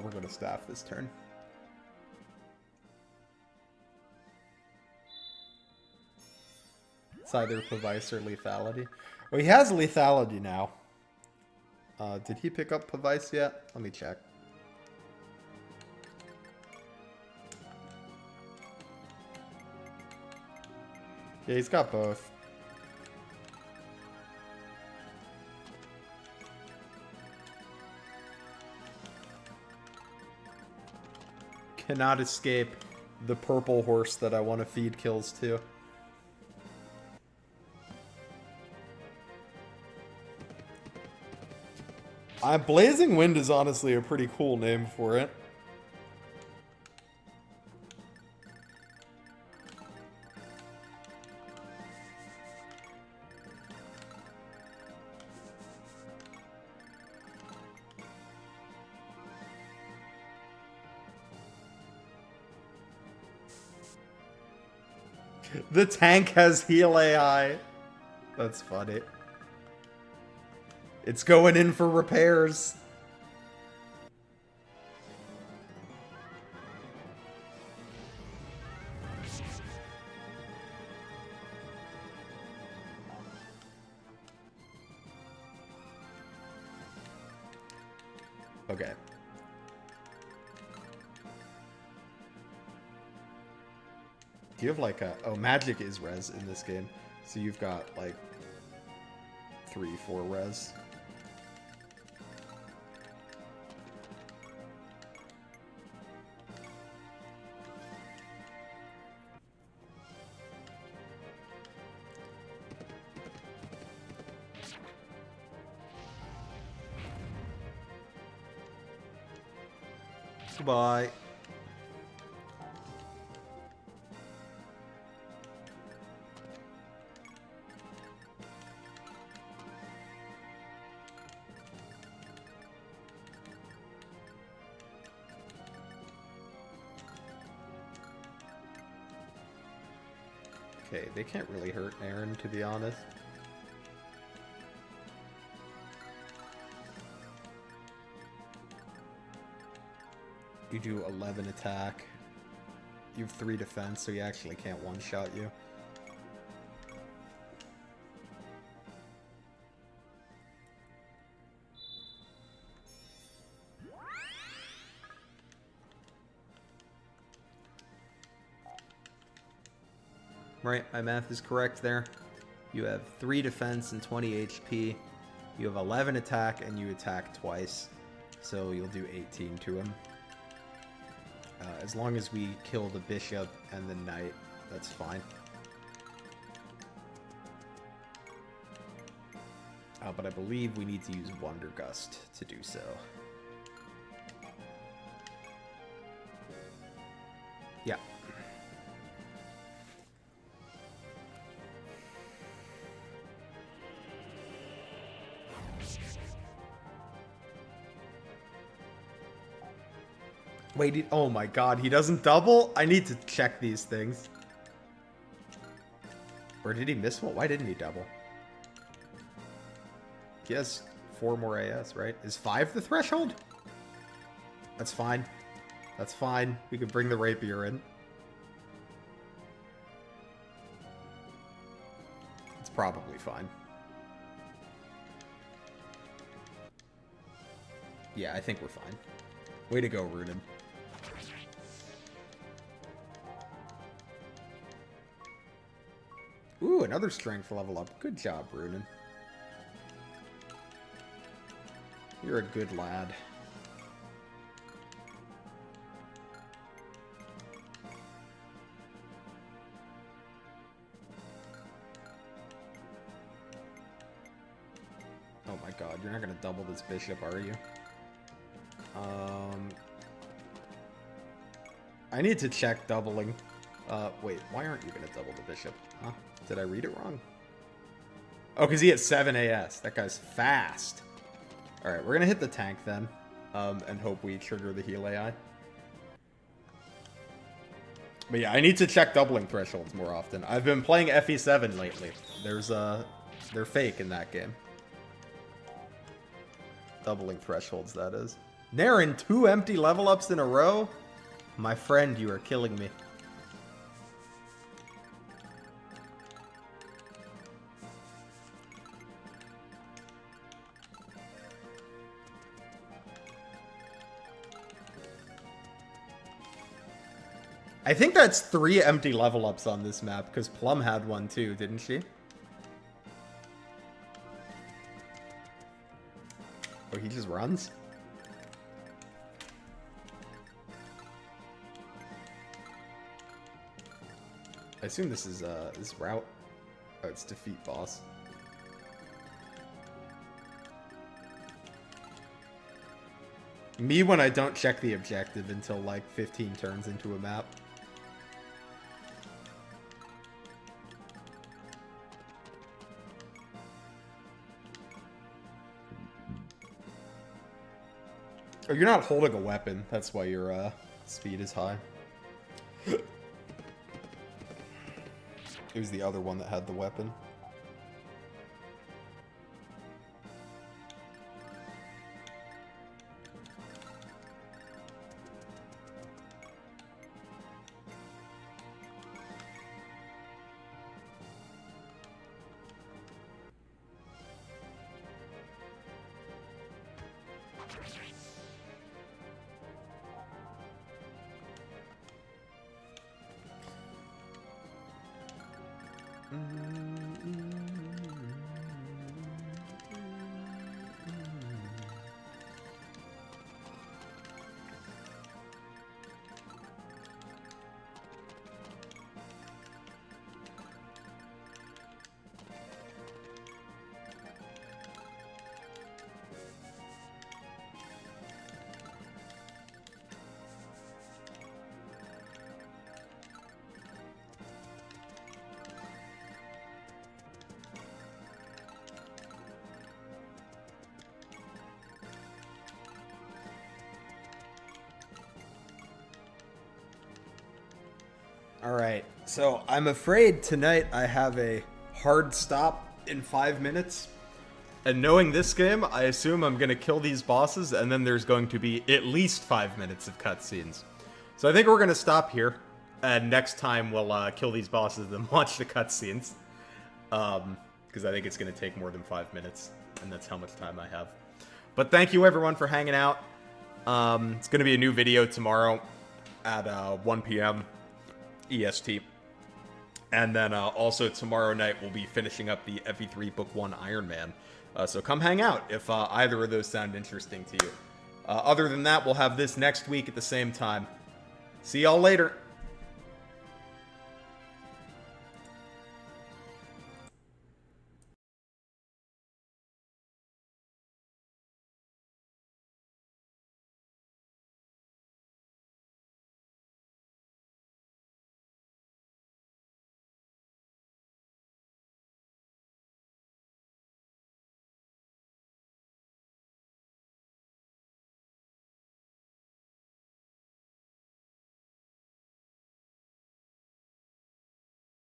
We're going to staff this turn. It's either Pavice or lethality. Well, he has lethality now. Did he pick up Pavice yet? Let me check. Yeah, he's got both. Cannot escape the purple horse that I want to feed kills to. Blazing Wind is honestly a pretty cool name for it. The tank has heal AI. That's funny. It's going in for repairs. Okay. Do you have like a... Oh, magic is res in this game. So you've got like 3-4 res. Goodbye. Okay, they can't really hurt Aaron, to be honest. You do 11 attack. You have 3 defense, so he actually can't one-shot you. Right, my math is correct there. You have 3 defense and 20 HP. You have 11 attack, and you attack twice. So you'll do 18 to him. As long as we kill the bishop and the knight, that's fine. But I believe we need to use Wonder Gust to do so. Yeah. Wait, oh my god, he doesn't double? I need to check these things. Or did he miss one? Why didn't he double? He has 4 more AS, right? Is 5 the threshold? That's fine. That's fine. We could bring the rapier in. It's probably fine. Yeah, I think we're fine. Way to go, Runen. Ooh, another strength level up. Good job, Runen. You're a good lad. Oh my god, you're not gonna double this bishop, are you? I need to check doubling. Wait, why aren't you gonna double the bishop? Huh? Did I read it wrong? Oh, because he has 7 AS. That guy's fast. Alright, we're gonna hit the tank then. And hope we trigger the heal AI. But yeah, I need to check doubling thresholds more often. I've been playing FE7 lately. They're fake in that game. Doubling thresholds, that is. Naren, 2 empty level ups in a row? My friend, you are killing me. I think that's 3 empty level ups on this map, because Plum had one too, didn't she? Oh, he just runs? I assume this is this route. Oh, it's defeat boss. Me when I don't check the objective until like 15 turns into a map. Oh, you're not holding a weapon. That's why your speed is high. It was the other one that had the weapon. Alright, so I'm afraid tonight I have a hard stop in 5 minutes. And knowing this game, I assume I'm going to kill these bosses, and then there's going to be at least 5 minutes of cutscenes. So I think we're going to stop here, and next time we'll kill these bosses and watch the cutscenes. Because I think it's going to take more than 5 minutes, and that's how much time I have. But thank you everyone for hanging out. It's going to be a new video tomorrow at 1 p.m. EST. And then also tomorrow night we'll be finishing up the FE3 Book 1 Iron Man. So come hang out if either of those sound interesting to you. Other than that, we'll have this next week at the same time. See y'all later.